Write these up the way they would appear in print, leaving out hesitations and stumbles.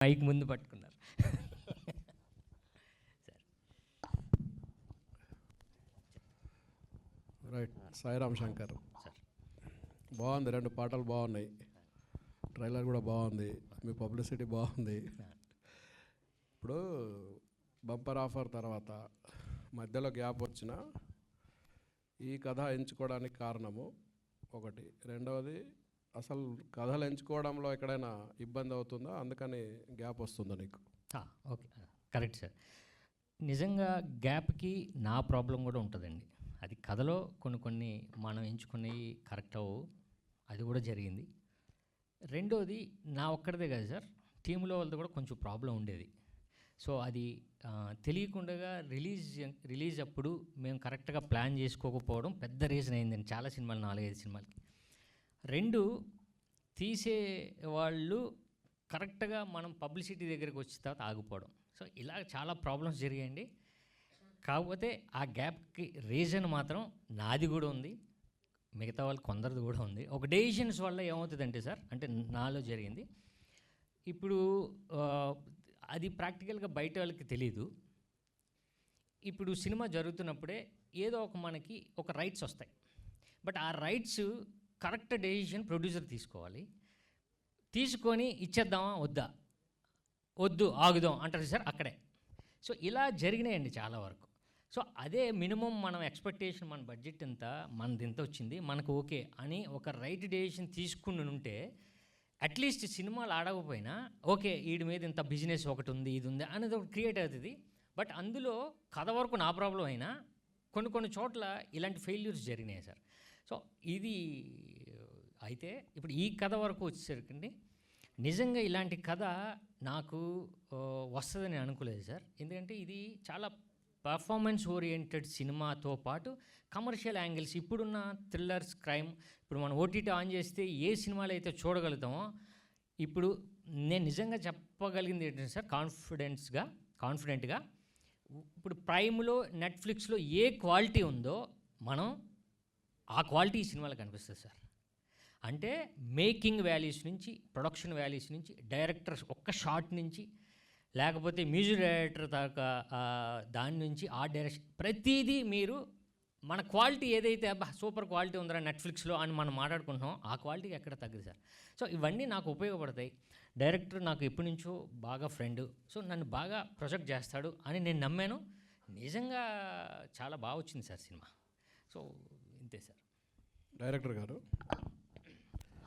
Mic ముందు పట్టుకున్నారు. Right. Sairam Shankar sir బాగుంది, 2 పాటలు బాగున్నాయి, ట్రైలర్ కూడా బాగుంది, మీ పబ్లిసిటీ బాగుంది. ఇప్పుడు బంపర్ ఆఫర్ తర్వాత మధ్యలో గ్యాప్ వచ్చిన ఈ కథ ఎంచుకోవడానికి కారణము ఒకటి, రెండవది అసలు కథలు ఎంచుకోవడంలో ఎక్కడైనా ఇబ్బంది అవుతుందా, అందుకని గ్యాప్ వస్తుందా నీకు? Okay, correct sir. నిజంగా గ్యాప్కి నా ప్రాబ్లం కూడా ఉంటుందండి. అది కథలో కొన్ని మనం ఎంచుకునేవి కరెక్ట్ అవ్వవు, అది కూడా జరిగింది. రెండోది నా ఒక్కడిదే కాదు సార్, టీంలో వాళ్ళతో కూడా కొంచెం ప్రాబ్లం ఉండేది. సో అది తెలియకుండా రిలీజ్ అప్పుడు మేము కరెక్ట్గా ప్లాన్ చేసుకోకపోవడం పెద్ద రీజన్ అయిందండి చాలా సినిమాలు, 4-5 సినిమాలకి. 2, తీసే వాళ్ళు కరెక్ట్గా మనం పబ్లిసిటీ దగ్గరికి వచ్చిన తర్వాత ఆగిపోవడం. సో ఇలా చాలా ప్రాబ్లమ్స్ జరిగాయండి. కాకపోతే ఆ గ్యాప్కి రీజన్ మాత్రం నాది కూడా ఉంది, మిగతా వాళ్ళు కొందరిది కూడా ఉంది. ఒక డెసిషన్స్ వల్ల ఏమవుతుందంటే సార్, అంటే నాలో జరిగింది. ఇప్పుడు అది ప్రాక్టికల్గా బయట వాళ్ళకి తెలీదు. ఇప్పుడు సినిమా జరుగుతున్నప్పుడే ఏదో మనకి ఒక రైట్స్ వస్తాయి. బట్ ఆ రైట్స్ కరెక్ట్ డెసిషన్ ప్రొడ్యూసర్ తీసుకోవాలి. తీసుకొని ఇచ్చేద్దామా వద్దు ఆగుదాం అంటారు సార్ అక్కడే. సో ఇలా జరిగినాయండి చాలా వరకు. సో అదే మినిమం మనం ఎక్స్పెక్టేషన్, మన బడ్జెట్ ఎంత, మనది ఎంత వచ్చింది, మనకు ఓకే అని ఒక రైట్ డెసిషన్ తీసుకుని ఉంటే అట్లీస్ట్ సినిమాలు ఆడకపోయినా ఓకే వీడి మీద ఇంత బిజినెస్ ఒకటి ఉంది, ఇది ఉంది అనేది ఒకటి క్రియేట్ అవుతుంది. బట్ అందులో కథ వరకు నా ప్రాబ్లం అయినా కొన్ని చోట్ల ఇలాంటి ఫెయిల్యూర్స్ జరిగినాయి సార్. సో ఇది అయితే ఇప్పుడు ఈ కథ వరకు వచ్చేసరికి నిజంగా ఇలాంటి కథ నాకు వస్తుందని అనుకోలేదు సార్. ఎందుకంటే ఇది చాలా పర్ఫార్మెన్స్ ఓరియంటెడ్ సినిమాతో పాటు కమర్షియల్ యాంగిల్స్, ఇప్పుడున్న థ్రిల్లర్స్, క్రైమ్, ఇప్పుడు మనం ఓటీటీ ఆన్ చేస్తే ఏ సినిమాలు అయితే చూడగలుగుతామో, ఇప్పుడు నేను నిజంగా చెప్పగలిగింది ఏంటంటే సార్, కాన్ఫిడెంట్గా ఇప్పుడు ప్రైమ్లో, నెట్ఫ్లిక్స్లో ఏ క్వాలిటీ ఉందో మనం ఆ క్వాలిటీ ఈ సినిమాలో కనిపిస్తుంది సార్. అంటే మేకింగ్ వాల్యూస్ నుంచి, ప్రొడక్షన్ వాల్యూస్ నుంచి, డైరెక్టర్స్ ఒక్క షాట్ నుంచి, లేకపోతే మ్యూజిక్ డైరెక్టర్ దాకా దాని నుంచి ఆ డైరెక్షన్ ప్రతిదీ మీరు మన క్వాలిటీ ఏదైతే సూపర్ క్వాలిటీ ఉందిరా నెట్ఫ్లిక్స్లో అని మనం మాట్లాడుకుంటున్నాం, ఆ క్వాలిటీకి ఎక్కడ తగ్గదు సార్. సో ఇవన్నీ నాకు ఉపయోగపడతాయి. డైరెక్టర్ నాకు ఎప్పటి నుంచో బాగా ఫ్రెండ్, సో నన్ను బాగా ప్రొజెక్ట్ చేస్తాడు అని నేను నమ్మాను. నిజంగా చాలా బాగా వచ్చింది సార్ సినిమా. సో ఇంతే సార్. డైరెక్టర్ గారు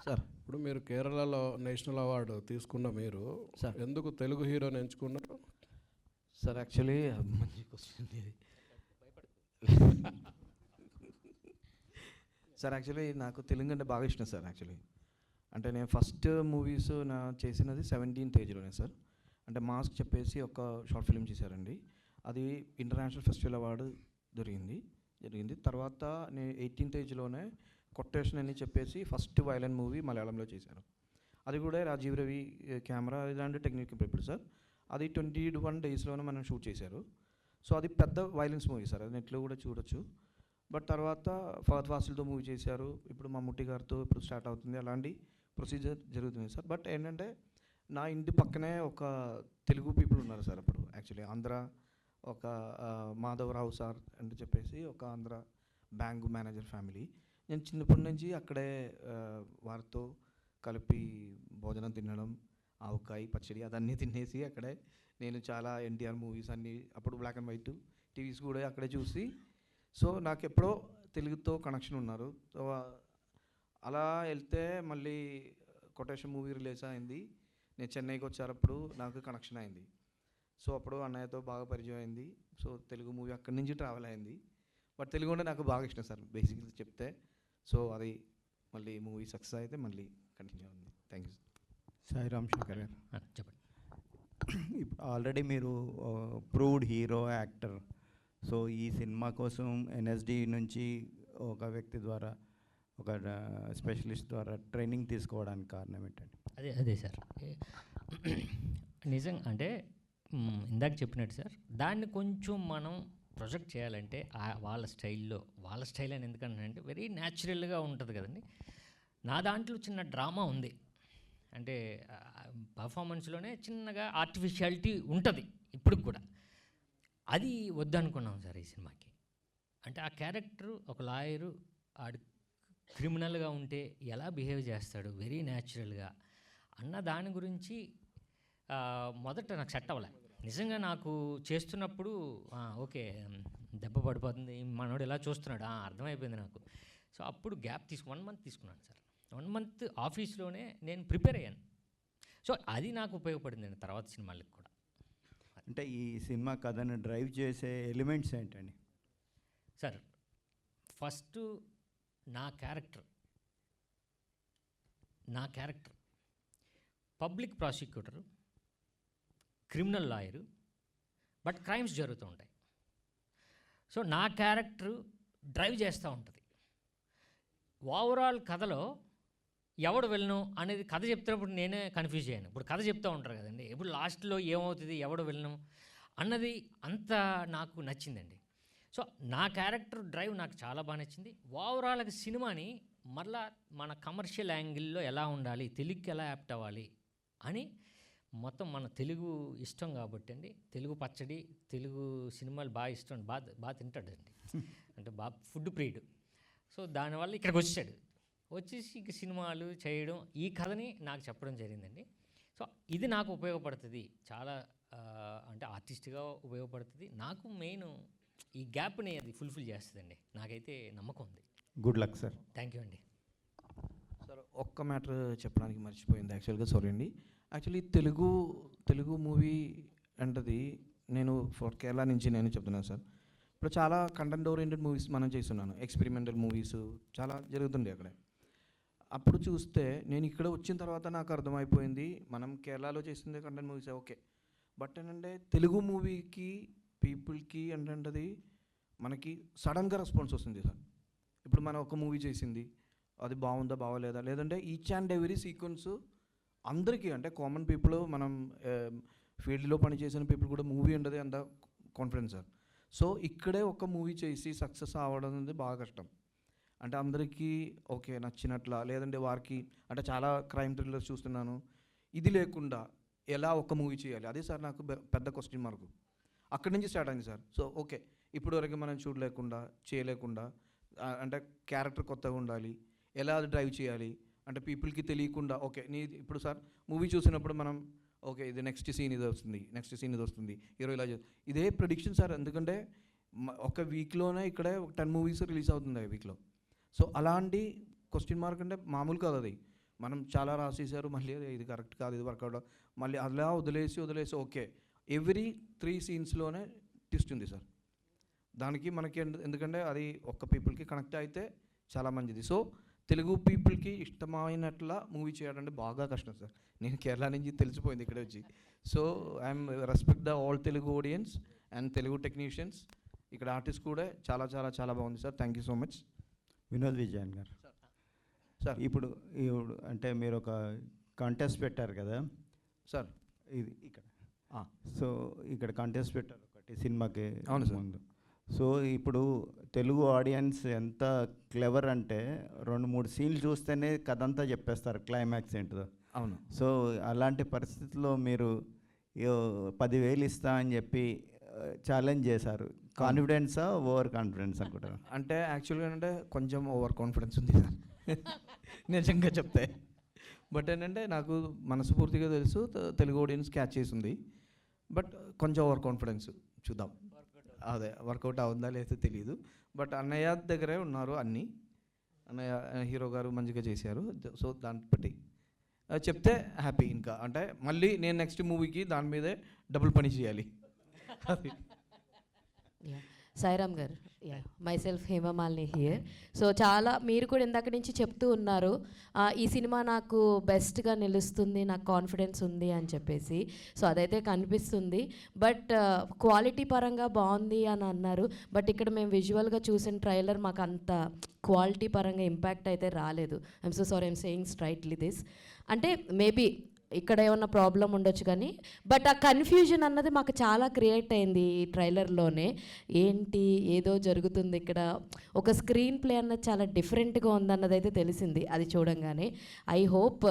సార్, ఇప్పుడు మీరు కేరళలో నేషనల్ అవార్డు తీసుకున్న మీరు సార్ ఎందుకు తెలుగు హీరోని ఎంచుకున్నారు సార్? యాక్చువల్లీ మంచి క్వశ్చన్ ఇది సార్. యాక్చువల్లీ నాకు తెలుగు అంటే బాగా ఇష్టం సార్. యాక్చువల్లీ అంటే నేను ఫస్ట్ మూవీస్ చేసినది 17th ఏజ్లోనే సార్. అంటే మాస్క్ చెప్పేసి ఒక షార్ట్ ఫిల్మ్ చేశారండి, అది ఇంటర్నేషనల్ ఫెస్టివల్ అవార్డు జరిగింది. తర్వాత నేను 18th ఏజ్లోనే కొటేషన్ అని చెప్పేసి ఫస్ట్ వైలెంట్ మూవీ మలయాళంలో చేశాను. అది కూడా రాజీవ్ రవి కెమెరా ఇలాంటి టెక్నిక్ ఇప్పుడు సార్. అది 21 డేస్లోనే మనం షూట్ చేశారు. సో అది పెద్ద వైలెన్స్ మూవీ సార్, అది నెట్లో కూడా చూడొచ్చు. బట్ తర్వాత ఫహద్ ఫాసిల్తో మూవీ చేశారు, ఇప్పుడు మమ్ముట్టి గారితో ఇప్పుడు స్టార్ట్ అవుతుంది, అలాంటి ప్రొసీజర్ జరుగుతుంది సార్. బట్ ఏంటంటే నా ఇంటి పక్కనే ఒక తెలుగు పీపుల్ ఉన్నారు సార్ అప్పుడు. యాక్చువల్లీ ఆంధ్ర ఒక మాధవరావు సార్ అని చెప్పేసి ఒక ఆంధ్ర బ్యాంక్ మేనేజర్ ఫ్యామిలీ. నేను చిన్నప్పటి నుంచి అక్కడే వారితో కలిపి భోజనం తినడం, ఆవకాయ పచ్చడి అదన్నీ తినేసి అక్కడే నేను చాలా ఎన్టీఆర్ మూవీస్ అన్నీ అప్పుడు బ్లాక్ అండ్ వైట్ టీవీస్ కూడా అక్కడే చూసి, సో నాకు ఎప్పుడో తెలుగుతో కనెక్షన్ ఉన్నారు. సో అలా వెళ్తే మళ్ళీ కొటేషన్ మూవీ రిలీజ్ అయింది, నేను చెన్నైకి వచ్చారప్పుడు నాకు కనెక్షన్ అయింది. సో అప్పుడు అన్నయ్యతో బాగా పరిచయం అయింది. సో తెలుగు మూవీ అక్కడి నుంచి ట్రావెల్ అయింది. బట్ తెలుగు అంటే నాకు బాగా ఇష్టం సార్ బేసిక్గా చెప్తే. సో అది మళ్ళీ మూవీ సక్సెస్ అయితే మళ్ళీ కంటిన్యూ ఉంది. Thank you sir. Sairam Shankar గారు చెప్పండి. ఆల్రెడీ మీరు ప్రూవ్డ్ హీరో, యాక్టర్. సో ఈ సినిమా కోసం ఎన్ఎస్డి నుంచి ఒక వ్యక్తి ద్వారా, ఒక స్పెషలిస్ట్ ద్వారా ట్రైనింగ్ తీసుకోవడానికి కారణం ఏంటండి? అదే సార్, నిజంగా అంటే ఇందాక చెప్పినట్టు సార్, దాన్ని కొంచెం మనం ప్రొజెక్ట్ చేయాలంటే వాళ్ళ స్టైల్ అని ఎందుకంటే వెరీ న్యాచురల్గా ఉంటుంది కదండి. నా దాంట్లో చిన్న డ్రామా ఉంది. అంటే పర్ఫార్మెన్స్లోనే చిన్నగా ఆర్టిఫిషియాలిటీ ఉంటుంది ఇప్పుడు కూడా. అది వద్దనుకున్నాం సార్ ఈ సినిమాకి. అంటే ఆ క్యారెక్టర్ ఒక లాయరు ఆడు క్రిమినల్గా ఉంటే ఎలా బిహేవ్ చేస్తాడు వెరీ న్యాచురల్గా అన్న దాని గురించి మొదట నాకు సెట్ అవ్వలే. నిజంగా నాకు చేస్తున్నప్పుడు ఓకే దెబ్బ పడిపోతుంది మనోడు ఎలా చూస్తున్నాడు అర్థమైపోయింది నాకు. సో అప్పుడు గ్యాప్ 1 మంత్ తీసుకున్నాను సార్. 1 మంత్ ఆఫీస్లోనే నేను ప్రిపేర్ అయ్యాను. సో అది నాకు ఉపయోగపడింది తర్వాత సినిమాలకు కూడా. అంటే ఈ సినిమా కథను డ్రైవ్ చేసే ఎలిమెంట్స్ ఏంటండి సార్? ఫస్ట్ నా character public prosecutor, criminal lawyer, but crimes జరుగుతూ ఉంటాయి. సో నా క్యారెక్టర్ డ్రైవ్ చేస్తూ ఉంటుంది. ఓవరాల్ కథలో ఎవడు వెళ్ళను అనేది కథ చెప్తున్నప్పుడు నేనే కన్ఫ్యూజ్ అయ్యాను. ఇప్పుడు కథ చెప్తూ ఉంటారు కదండి, ఇప్పుడు లాస్ట్లో ఏమవుతుంది ఎవడు వెళ్ళను అన్నది అంత నాకు నచ్చిందండి. సో నా క్యారెక్టర్ డ్రైవ్ నాకు చాలా బాగా నచ్చింది. ఓవరాల్గా సినిమాని మళ్ళా మన కమర్షియల్ యాంగిల్లో ఎలా ఉండాలి, తెలుగుకి ఎలా యాప్ట్ అవ్వాలి అని మొత్తం మన తెలుగు ఇష్టం కాబట్టి అండి, తెలుగు పచ్చడి, తెలుగు సినిమాలు బాగా ఇష్టం, బాగా తింటాడండి, అంటే బాగా ఫుడ్ ప్రియుడు. సో దానివల్ల ఇక్కడికి వచ్చేసి ఇక సినిమాలు చేయడం, ఈ కథని నాకు చెప్పడం జరిగిందండి. సో ఇది నాకు ఉపయోగపడుతుంది చాలా, అంటే ఆర్టిస్ట్గా ఉపయోగపడుతుంది నాకు. మెయిన్ ఈ గ్యాప్ని అది ఫుల్ఫిల్ చేస్తుందండి, నాకైతే నమ్మకం ఉంది. Good luck sir. Thank you అండి. సార్ ఒక్క మ్యాటర్ చెప్పడానికి మర్చిపోయింది యాక్చువల్గా, సారీ అండి. యాక్చువల్లీ తెలుగు మూవీ అంటది నేను ఫర్ కేరళ నుంచి నేను చెప్తున్నాను సార్. ఇప్పుడు చాలా కంటెంట్ ఓరియంటెడ్ మూవీస్ మనం చేస్తున్నాను, ఎక్స్పెరిమెంటల్ మూవీస్ చాలా జరుగుతుంది అక్కడ. అప్పుడు చూస్తే నేను ఇక్కడ వచ్చిన తర్వాత నాకు అర్థమైపోయింది మనం కేరళలో చేసిందే కంటెంట్ మూవీస్ ఓకే, బట్ ఏంటంటే తెలుగు మూవీకి పీపుల్కి ఏంటంటే మనకి సడన్గా రెస్పాన్స్ వస్తుంది సార్. ఇప్పుడు మనం ఒక మూవీ చేసింది అది బాగుందా బాగోలేదా, లేదంటే ఈచ్ అండ్ ఎవ్రీ సీక్వెన్స్ అందరికీ అంటే కామన్ పీపుల్, మనం ఫీల్డ్లో పనిచేసిన పీపుల్ కూడా మూవీ ఉండదు అంత కాన్ఫిడెన్స్ సార్. సో ఇక్కడే ఒక మూవీ చేసి సక్సెస్ అవ్వడం అనేది బాగా కష్టం. అంటే అందరికీ ఓకే నచ్చినట్ల, లేదంటే వారికి అంటే చాలా క్రైమ్ థ్రిల్లర్స్ చూస్తున్నాను, ఇది లేకుండా ఎలా ఒక మూవీ చేయాలి, అదే సార్ నాకు పెద్ద క్వశ్చన్ మార్కు. అక్కడి నుంచి స్టార్ట్ అయింది సార్. సో ఓకే ఇప్పుడు వరకు మనం చూడలేకుండా చేయలేకుండా, అంటే క్యారెక్టర్ కొత్తగా ఉండాలి, ఎలా అది డ్రైవ్ చేయాలి అంటే పీపుల్కి తెలియకుండా. ఓకే ఇప్పుడు సార్ మూవీ చూసినప్పుడు మనం ఓకే ఇది నెక్స్ట్ సీన్ ఇది వస్తుంది హీరో ఇలా ఇదే ప్రిడిక్షన్ సార్. ఎందుకంటే ఒక వీక్లోనే ఇక్కడే 10 మూవీస్ రిలీజ్ అవుతుంది వీక్లో. సో అలాంటి క్వశ్చన్ మార్క్ అంటే మామూలు కాదు అది. మనం చాలా రాసేసారు, మళ్ళీ ఇది కరెక్ట్ కాదు, ఇది వర్కౌట్, మళ్ళీ అలా వదిలేసి ఓకే ఎవ్రీ 3 సీన్స్లోనే ట్విస్ట్ ఉంది సార్. దానికి మనకి ఎందుకంటే అది ఒక్క పీపుల్కి కనెక్ట్ అయితే చాలా మంచిది. సో తెలుగు పీపుల్కి ఇష్టమైనట్లా మూవీ చేయడం బాగా కష్టం సార్. నేను కేరళ నుంచి తెలిసిపోయింది ఇక్కడే వచ్చి. So I'm respect the all Telugu audience and Telugu technicians. ఇక్కడ ఆర్టిస్ట్ కూడా చాలా చాలా చాలా బాగుంది sir. Thank you so much. Vinod Vijayan గారు సార్ ఇప్పుడు అంటే మీరు ఒక కాంటెస్ట్ పెట్టారు కదా సార్, ఇది ఇక్కడ. సో ఇక్కడ కాంటెస్ట్ పెట్టారు ఒకటి సినిమాకి అవును సార్. ముందు. సో ఇప్పుడు తెలుగు ఆడియన్స్ ఎంత క్లెవర్ అంటే 2-3 సీన్లు చూస్తేనే కథ అంతా చెప్పేస్తారు క్లైమాక్స్ ఏంటిదో. అవును. సో అలాంటి పరిస్థితుల్లో మీరు 10,000 ఇస్తా అని చెప్పి ఛాలెంజ్ చేశారు. కాన్ఫిడెన్సా ఓవర్ కాన్ఫిడెన్స్ అనుకుంటారు? అంటే యాక్చువల్గా అంటే కొంచెం ఓవర్ కాన్ఫిడెన్స్ ఉంది సార్ నిజంగా చెప్తే. బట్ ఏంటంటే నాకు మనస్ఫూర్తిగా తెలుసు తెలుగు ఆడియన్స్ క్యాచ్ చేసింది, బట్ కొంచెం ఓవర్ కాన్ఫిడెన్స్. చూద్దాం అదే వర్కౌట్ అవుతుందా లేదో తెలియదు. బట్ అన్నయ్య దగ్గరే ఉన్నారు అన్నీ, అన్నయ్య హీరో గారు మంచిగా చేశారు. సో దాన్ని బట్టి చెప్తే హ్యాపీ. ఇంకా అంటే మళ్ళీ నేను నెక్స్ట్ మూవీకి దాని మీదే డబుల్ పని చేయాలి. సాయిరామ్ గారు, myself Hemamalini here. So చాలా మీరు కూడా ఇందాక నుంచి చెప్తూ ఉన్నారు ఈ సినిమా నాకు బెస్ట్గా నిలుస్తుంది, నాకు కాన్ఫిడెన్స్ ఉంది అని చెప్పేసి. సో అదైతే కనిపిస్తుంది. బట్ క్వాలిటీ పరంగా బాగుంది అని అన్నారు. బట్ ఇక్కడ మేము విజువల్గా చూసిన ట్రైలర్ మాకు అంత క్వాలిటీ పరంగా ఇంపాక్ట్ అయితే రాలేదు. I'm so sorry, I'm saying straightly this. అంటే మేబీ ఇక్కడ ఏమన్నా ప్రాబ్లం ఉండొచ్చు కానీ బట్ ఆ కన్ఫ్యూజన్ అన్నది మాకు చాలా క్రియేట్ అయింది ఈ ట్రైలర్లోనే. ఏంటి ఏదో జరుగుతుంది ఇక్కడ, ఒక స్క్రీన్ ప్లే అన్నది చాలా డిఫరెంట్గా ఉందన్నది అయితే తెలిసింది అది చూడంగానే. ఐ హోప్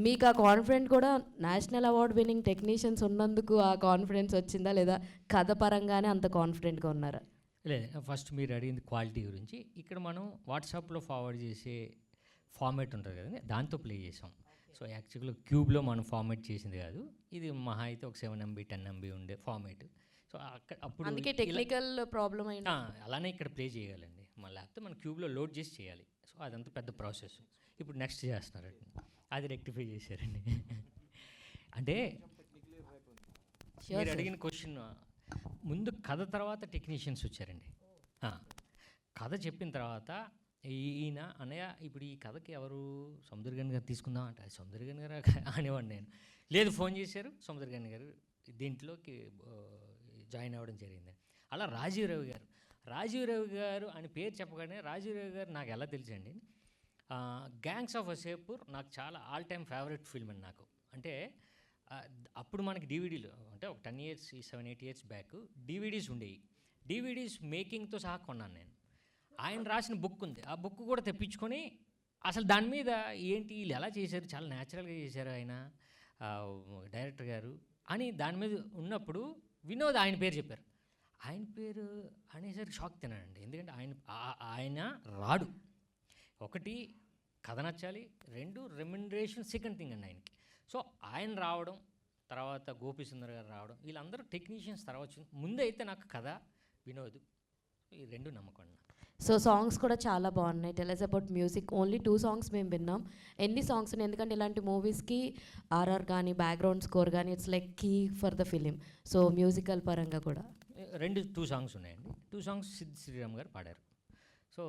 మీకు ఆ కాన్ఫిడెంట్ కూడా నేషనల్ అవార్డ్ విన్నింగ్ టెక్నీషియన్స్ ఉన్నందుకు ఆ కాన్ఫిడెన్స్ వచ్చిందా, లేదా కథ పరంగానే అంత కాన్ఫిడెంట్గా ఉన్నారా? లేదు, ఫస్ట్ మీరు అడిగింది క్వాలిటీ గురించి. ఇక్కడ మనం వాట్సాప్లో ఫార్వర్డ్ చేసే ఫార్మేట్ ఉంటుంది కదండి, దాంతో ప్లే చేసాం. సో యాక్చువల్గా క్యూబ్లో మనం ఫార్మేట్ చేసింది కాదు, ఇది మహా అయితే ఒక 7 MB 10 MB ఉండే ఫార్మేట్. సో అప్పుడు అందుకే టెక్నికల్ ప్రాబ్లం అయినా అలానే ఇక్కడ ప్లే చేయగలండి, మళ్ళీ లేకపోతే మనం క్యూబ్లో లోడ్ చేసి చేయాలి. సో అదంతా పెద్ద ప్రాసెస్. ఇప్పుడు నెక్స్ట్ చేస్తున్నారండి, అది రెక్టిఫై చేశారండి. అంటే మీరు అడిగిన క్వశ్చన్, ముందు కథ తర్వాత టెక్నీషియన్స్ వచ్చారండి. కథ చెప్పిన తర్వాత ఈయన అన్నయ్య ఇప్పుడు ఈ కథకి ఎవరు సముద్రగన్ గారు తీసుకుందాం అంటే, అది సముద్రగన్ గారు అనేవాడు నేను. లేదు, ఫోన్ చేశారు, సముద్రగన్ గారు దీంట్లోకి జాయిన్ అవ్వడం జరిగింది. అలా రాజీవ్ రవి గారు అని పేరు చెప్పగానే రాజీవ్ రవి గారు నాకు ఎలా తెలుసండి, గ్యాంగ్స్ ఆఫ్ వసేపూర్ నాకు చాలా ఆల్ టైమ్ ఫేవరెట్ ఫిల్మ్ అండి నాకు. అంటే అప్పుడు మనకి డివిడీలు అంటే ఒక 10 years 7-8 years బ్యాక్ డివిడీస్ ఉండేవి. డివిడీస్ మేకింగ్తో సహా కొన్నాను నేను. ఆయన రాసిన బుక్ ఉంది, ఆ బుక్ కూడా తెప్పించుకొని అసలు దాని మీద ఏంటి వీళ్ళు ఎలా చేశారు, చాలా న్యాచురల్గా చేశారు ఆయన డైరెక్టర్ గారు అని దాని మీద ఉన్నప్పుడు వినోద్ ఆయన పేరు చెప్పారు. ఆయన పేరు అనేసరికి షాక్ తిన్నానండి, ఎందుకంటే ఆయన రాడు. ఒకటి కథ నచ్చాలి, 2 రెమ్యునరేషన్ సెకండ్ థింగ్ అండి ఆయనకి. సో ఆయన రావడం, తర్వాత గోపి సుందర్ గారు రావడం, వీళ్ళందరూ టెక్నీషియన్స్ తర్వాత వచ్చింది. ముందైతే నాకు కథ, వినోద్, ఈ 2 నమ్మకం. సో సాంగ్స్ కూడా చాలా బాగున్నాయి. Tell us about music. Only 2 songs మేము విన్నాం. ఎన్ని సాంగ్స్ ఉన్నాయి, ఎందుకంటే ఇలాంటి మూవీస్కి ఆర్ఆర్ కానీ బ్యాక్గ్రౌండ్ స్కోర్ కానీ it's like key for the film. So musical పరంగా కూడా 2 songs ఉన్నాయండి. 2 songs సిద్ శ్రీరామ్ గారు పాడారు. సో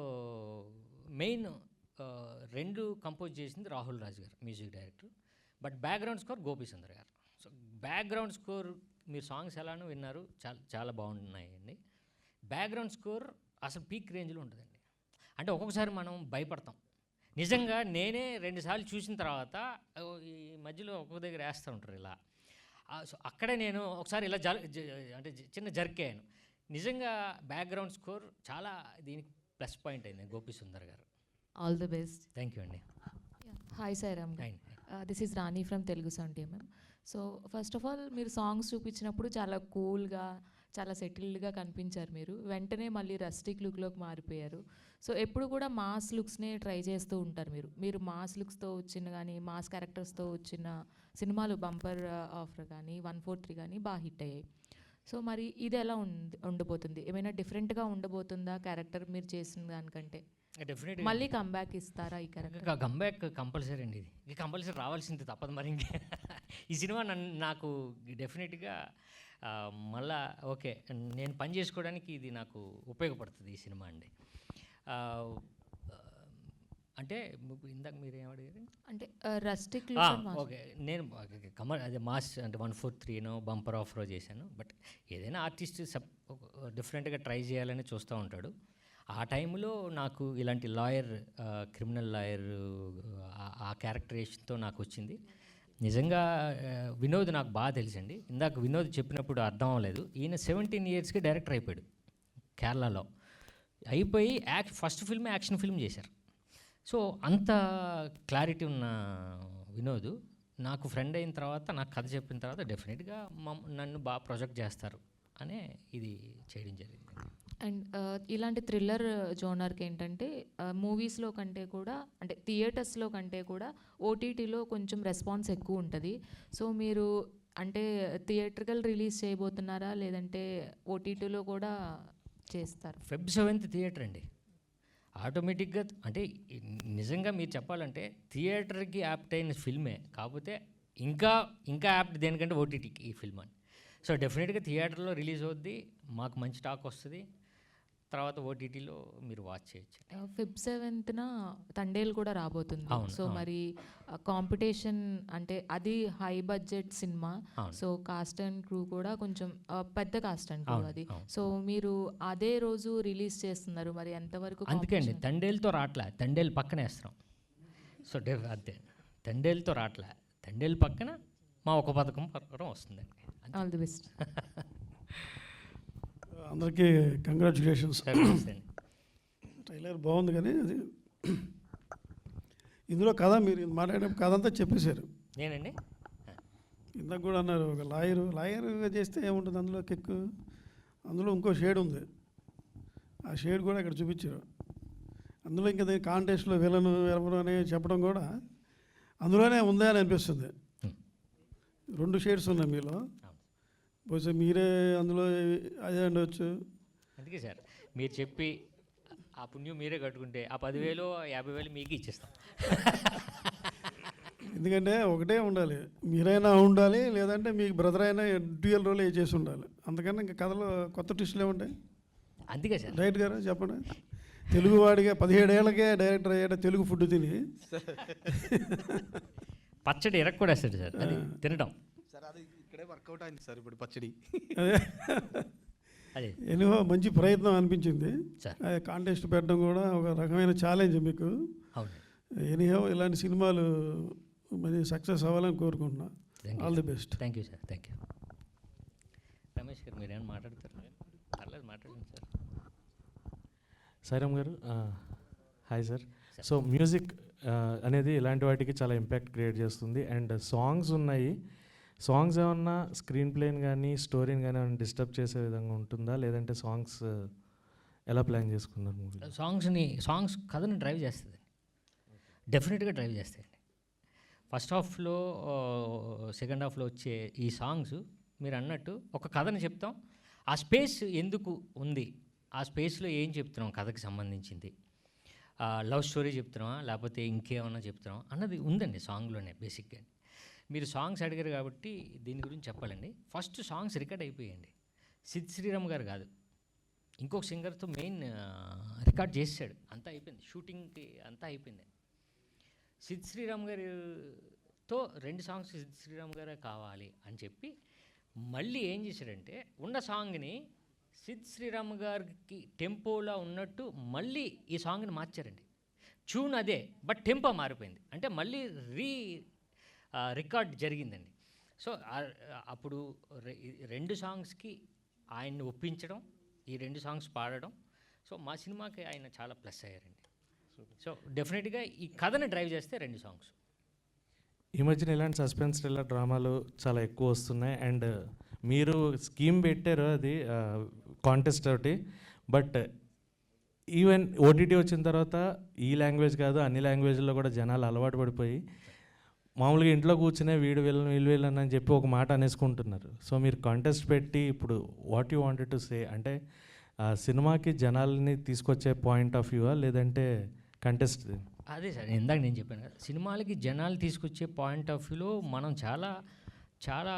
మెయిన్ 2 కంపోజ్ చేసింది రాహుల్ రాజ్ గారు, music director. But background score Gopi Sundar గారు. సో బ్యాక్గ్రౌండ్ స్కోర్ మీరు సాంగ్స్ ఎలానో విన్నారు, చాలా బాగున్నాయండి. బ్యాక్గ్రౌండ్ స్కోర్ అసలు పీక్ రేంజ్లో ఉంటుందండి. అంటే ఒక్కొక్కసారి మనం భయపడతాం. నిజంగా నేనే 2 సార్లు చూసిన తర్వాత ఈ మధ్యలో ఒక్కొక్క దగ్గర వేస్తూ ఉంటారు ఇలా. సో అక్కడే నేను ఒకసారి ఇలా అంటే చిన్న జర్కేయాను. నిజంగా బ్యాక్గ్రౌండ్ స్కోర్ చాలా దీనికి ప్లస్ పాయింట్ అయింది Gopi Sundar garu. All the best. Thank you అండి. Hi Sairam, this is Rani from Telugu sound team. So first of all మీరు సాంగ్స్ చూపించినప్పుడు చాలా కూల్గా, చాలా సెటిల్డ్గా కనిపించారు మీరు. వెంటనే మళ్ళీ రస్టిక్ లుక్లోకి మారిపోయారు. సో ఎప్పుడు కూడా మాస్ లుక్స్నే ట్రై చేస్తూ ఉంటారు మీరు మాస్ లుక్స్తో వచ్చిన కానీ మాస్ క్యారెక్టర్స్తో వచ్చిన సినిమాలు బంపర్ ఆఫర్ కానీ 143 కానీ బాగా హిట్ అయ్యాయి. సో మరి ఇది ఎలా ఉండబోతుంది, ఏమైనా డిఫరెంట్గా ఉండబోతుందా క్యారెక్టర్ మీరు చేసిన దానికంటే? డెఫినెట్గా మళ్ళీ కంబ్యాక్ ఇస్తారా ఈ క్యారెక్టర్? కంబ్యాక్ కంపల్సరీ అండి, ఇది కంపల్సరీ రావాల్సింది, తప్పదు మరి. ఇంకా ఈ సినిమా నాకు డెఫినెట్గా మళ్ళా ఓకే నేను పని చేసుకోవడానికి ఇది నాకు ఉపయోగపడుతుంది ఈ సినిమా అండి. అంటే ఇందాక మీరు ఏమడిగారు అంటే రస్టిక్ ఓకే, నేను అదే మాస్ అంటే 143 బంపర్ ఆఫర్ చేశాను. బట్ ఏదైనా ఆర్టిస్ట్ డిఫరెంట్గా ట్రై చేయాలని చూస్తూ ఉంటాడు. ఆ టైంలో నాకు ఇలాంటి లాయర్, క్రిమినల్ లాయర్ ఆ క్యారెక్టరేషన్తో నాకు వచ్చింది. నిజంగా వినోద్ నాకు బాగా తెలుసండి. ఇందాక వినోద్ చెప్పినప్పుడు అర్థం అవ్వలేదు, ఈయన 17 yearsకి డైరెక్టర్ అయిపోయాడు కేరళలో. అయిపోయి ఫస్ట్ ఫిల్మ్ యాక్షన్ ఫిల్మ్ చేశారు. సో అంత క్లారిటీ ఉన్న వినోద్ నాకు ఫ్రెండ్ అయిన తర్వాత, నాకు కథ చెప్పిన తర్వాత డెఫినెట్గా నన్ను బాగా ప్రొజెక్ట్ చేస్తారు అనే ఇది చేయడం జరిగింది. అండ్ ఇలాంటి థ్రిల్లర్ జోనర్కి ఏంటంటే మూవీస్లో కంటే కూడా, అంటే థియేటర్స్లో కంటే కూడా ఓటీటీలో కొంచెం రెస్పాన్స్ ఎక్కువ ఉంటుంది. సో మీరు అంటే థియేటర్కల్ రిలీజ్ చేయబోతున్నారా, లేదంటే ఓటీటీలో కూడా చేస్తారు? Feb 7th థియేటర్ అండి. ఆటోమేటిక్గా అంటే నిజంగా మీరు చెప్పాలంటే థియేటర్కి యాప్ట్ అయిన ఫిల్మే, కాకపోతే ఇంకా యాప్ట్ దేనికంటే ఓటీటీకి ఈ ఫిల్మ్ అని. సో డెఫినెట్గా థియేటర్లో రిలీజ్ అవుద్ది, మాకు మంచి టాక్ వస్తుంది, తర్వాత ఓటీటీలో మీరు వాచ్ చేయొచ్చు. Feb 7th తండేల్ కూడా రాబోతుంది. అవును, సో అవును. మరి కాంపిటీషన్ అంటే అది హై బడ్జెట్ సినిమా. అవును. సో కాస్ట్ అండ్ క్రూ కూడా కొంచెం పెద్ద కాస్ట్ అండ్ క్రూ అవును, అది. అవును. సో మీరు అదే రోజు రిలీజ్ చేస్తున్నారు, మరి ఎంతవరకు? అందుకే అండి తండేల్తో రావట్లే, తండేల్ పక్కన వేస్తున్నాం. సో అంతే, తండేల్తో రావట్లే, తండేల్ పక్కన మా ఒక పథకం ప్రకారం వస్తుందండి. All the best. అందరికీ కంగ్రాచులేషన్స్. అండి. ట్రైలర్ బాగుంది కానీ అది ఇందులో కథ మీరు మాట్లాడిన కథ అంతా చెప్పేశారు. నేనండి ఇందాక కూడా అన్నారు ఒక లాయర్గా చేస్తే ఏముంటుంది అందులో కిక్కు, అందులో ఇంకో షేడ్ ఉంది, ఆ షేడ్ కూడా ఇక్కడ చూపించారు. అందులో ఇంకా కాంటెస్ట్లో విలను ఎవరు అని చెప్పడం కూడా అందులోనే ఉందా అని అనిపిస్తుంది. 2 షేడ్స్ ఉన్నాయి మీలో, బహుశా మీరే అందులో అదే ఉండవచ్చు. అందుకే సార్ మీరు చెప్పి ఆ పుణ్యం మీరే కట్టుకుంటే ఆ 10,000 50,000 మీకు ఇచ్చేస్తాం. ఎందుకంటే ఒకటే ఉండాలి, మీరైనా ఉండాలి, లేదంటే మీకు బ్రదర్ అయినా డ్యూయల్ రోల్ చేసి ఉండాలి. అందుకని ఇంకా కథలో కొత్త ట్విస్టులు ఏముంటాయి? అందుకే సార్ రైట్ గారు చెప్పండి. తెలుగువాడిగా 17 ఏళ్ళకే డైరెక్టర్ అయ్యాడు, తెలుగు ఫుడ్ తిని. పచ్చడి ఎరక్కూడేస్తాడు సార్, అది తినడం. సార్ అది ఇక్కడే వర్కౌట్ అయింది సార్ ఇప్పుడు పచ్చడి. అదే అదే ఎనివో మంచి ప్రయత్నం అనిపించింది. సార్. కాంటెస్ట్ పెట్టడం కూడా ఒక రకమైన ఛాలెంజ్ మీకు. అవును. ఎనీహో ఇలాంటి సినిమాలు మరి సక్సెస్ అవ్వాలని కోరుకుంటున్నా. All the best. Thank you sir. Thank you. Ramesh గారు మీరేమైనా మాట్లాడతారు? పర్లేదు మాట్లాడండి సార్. సాయిరామ్ గారు, హాయ్ సార్. సో మ్యూజిక్ అనేది ఇలాంటి వాటికి చాలా ఇంపాక్ట్ క్రియేట్ చేస్తుంది. అండ్ సాంగ్స్ ఉన్నాయి, సాంగ్స్ ఏమన్నా స్క్రీన్ ప్లేని కానీ స్టోరీని కానీ ఏమైనా డిస్టర్బ్ చేసే విధంగా ఉంటుందా, లేదంటే సాంగ్స్ ఎలా ప్లాన్ చేసుకున్నారు మూవీ? సాంగ్స్ కథను డ్రైవ్ చేస్తుంది, డెఫినెట్గా డ్రైవ్ చేస్తాయండి. ఫస్ట్ హాఫ్లో సెకండ్ హాఫ్లో వచ్చే ఈ సాంగ్స్ మీరు అన్నట్టు ఒక కథను చెప్తాం, ఆ స్పేస్ ఎందుకు ఉంది, ఆ స్పేస్లో ఏం చెప్తున్నాం కథకి సంబంధించింది, లవ్ స్టోరీ చెప్తున్నామా లేకపోతే ఇంకేమన్నా చెప్తున్నాం అన్నది ఉందండి సాంగ్లోనే బేసిక్గా. మీరు సాంగ్స్ అడిగారు కాబట్టి దీని గురించి చెప్పాలండి. ఫస్ట్ సాంగ్స్ రికార్డ్ అయిపోయాయండి. సిద్ శ్రీరామ్ గారు కాదు, ఇంకొక సింగర్తో మెయిన్ రికార్డ్ చేసాడు, అంతా అయిపోయింది, షూటింగ్కి అంతా అయిపోయింది. సిద్ శ్రీరామ్ గారితో 2 సాంగ్స్ సిద్ శ్రీరామ్ గారే కావాలి అని చెప్పి మళ్ళీ ఏం చేశాడంటే ఉన్న సాంగ్ని సిద్ శ్రీరామ్ గారికి టెంపోలా ఉన్నట్టు మళ్ళీ ఈ సాంగ్ని మార్చారండి. ట్యూన్ అదే బట్ టెంపో మారిపోయింది, అంటే మళ్ళీ రికార్డ్ జరిగిందండి. సో అప్పుడు 2 సాంగ్స్కి ఆయన్ని ఒప్పించడం, ఈ 2 సాంగ్స్ పాడడం, సో మా సినిమాకి ఆయన చాలా ప్లస్ అయ్యారండి. సో డెఫినెట్గా ఈ కథని డ్రైవ్ చేస్తే 2 సాంగ్స్. ఈ మధ్యన ఇలాంటి సస్పెన్స్ థ్రిల్లర్ డ్రామాలు చాలా ఎక్కువ వస్తున్నాయి. అండ్ మీరు స్కీమ్ పెట్టారు అది కాంటెస్ట్ ఒకటి, బట్ ఈవెన్ ఓటీటీ వచ్చిన తర్వాత ఈ లాంగ్వేజ్ కాదు అన్ని లాంగ్వేజ్లో కూడా జనాలు అలవాటు పడిపోయి మామూలుగా ఇంట్లో కూర్చునే వీడు వీళ్ళు అని చెప్పి ఒక మాట అనేసుకుంటున్నారు. సో మీరు కాంటెస్ట్ పెట్టి ఇప్పుడు what you wanted to say, అంటే సినిమాకి జనాల్ని తీసుకొచ్చే పాయింట్ ఆఫ్ వ్యూవా లేదంటే కంటెస్ట్? అదే సార్ ఇందాక నేను చెప్పాను కదా, సినిమాలకి జనాలు తీసుకొచ్చే పాయింట్ ఆఫ్ వ్యూలో మనం చాలా చాలా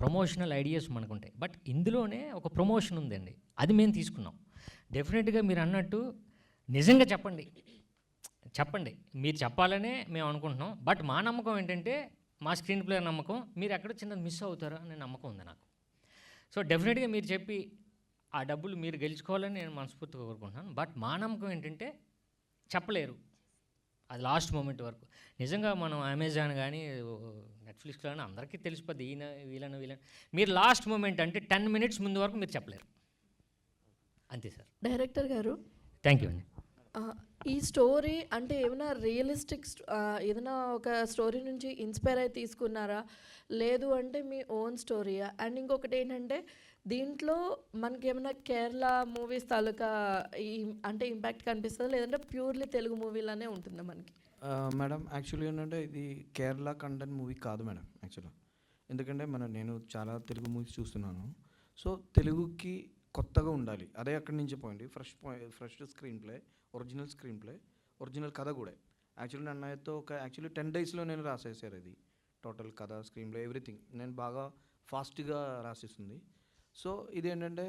ప్రమోషనల్ ఐడియాస్ మనకు ఉంటాయి, బట్ ఇందులోనే ఒక ప్రమోషన్ ఉందండి, అది మేము తీసుకున్నాం. డెఫినెట్గా మీరు అన్నట్టు నిజంగా చెప్పండి, మీరు చెప్పాలనే మేము అనుకుంటున్నాం. బట్ మా నమ్మకం ఏంటంటే మా స్క్రీన్ ప్లే నమ్మకం, మీరు ఎక్కడ చిన్నది మిస్ అవుతారో అనే నమ్మకం ఉంది నాకు. సో డెఫినెట్గా మీరు చెప్పి ఆ డబ్బులు మీరు గెలుచుకోవాలని నేను మనస్ఫూర్తిగా కోరుకుంటున్నాను. బట్ మా నమ్మకం ఏంటంటే చెప్పలేరు, అది లాస్ట్ మూమెంట్ వరకు. నిజంగా మనం అమెజాన్ కానీ నెట్ఫ్లిక్స్లో కానీ అందరికీ తెలిసిపోద్ది ఈయన వీళ్ళని మీరు లాస్ట్ మూమెంట్ అంటే 10 minutes ముందు వరకు మీరు చెప్పలేరు, అంతే సార్. డైరెక్టర్ గారు, థ్యాంక్ యూ అండి. ఈ స్టోరీ అంటే ఏమైనా రియలిస్టిక్ ఏదైనా ఒక స్టోరీ నుంచి ఇన్స్పైర్ అయి తీసుకున్నారా, లేదు అంటే మీ ఓన్ స్టోరీయా? అండ్ ఇంకొకటి ఏంటంటే దీంట్లో మనకి ఏమైనా కేరళ మూవీస్ తాలూకా అంటే ఇంపాక్ట్ కనిపిస్తుందా, లేదంటే ప్యూర్లీ తెలుగు మూవీలానే ఉంటుందా మనకి? మేడం యాక్చువల్లీ ఏంటంటే ఇది కేరళ కంటెంట్ మూవీ కాదు మేడం యాక్చువల్గా. ఎందుకంటే నేను చాలా తెలుగు మూవీస్ చూస్తున్నాను. సో తెలుగుకి కొత్తగా ఉండాలి, అదే అక్కడి నుంచి point. Fresh screen play, original screen play, original కథ కూడా. యాక్చువల్లీ అన్నయ్యతో ఒక 10 daysలో నేను రాసేసారు ఇది టోటల్ కథ, స్క్రీన్ ప్లే, ఎవ్రీథింగ్. నేను బాగా ఫాస్ట్గా రాసేస్తుంది. సో ఇదేంటంటే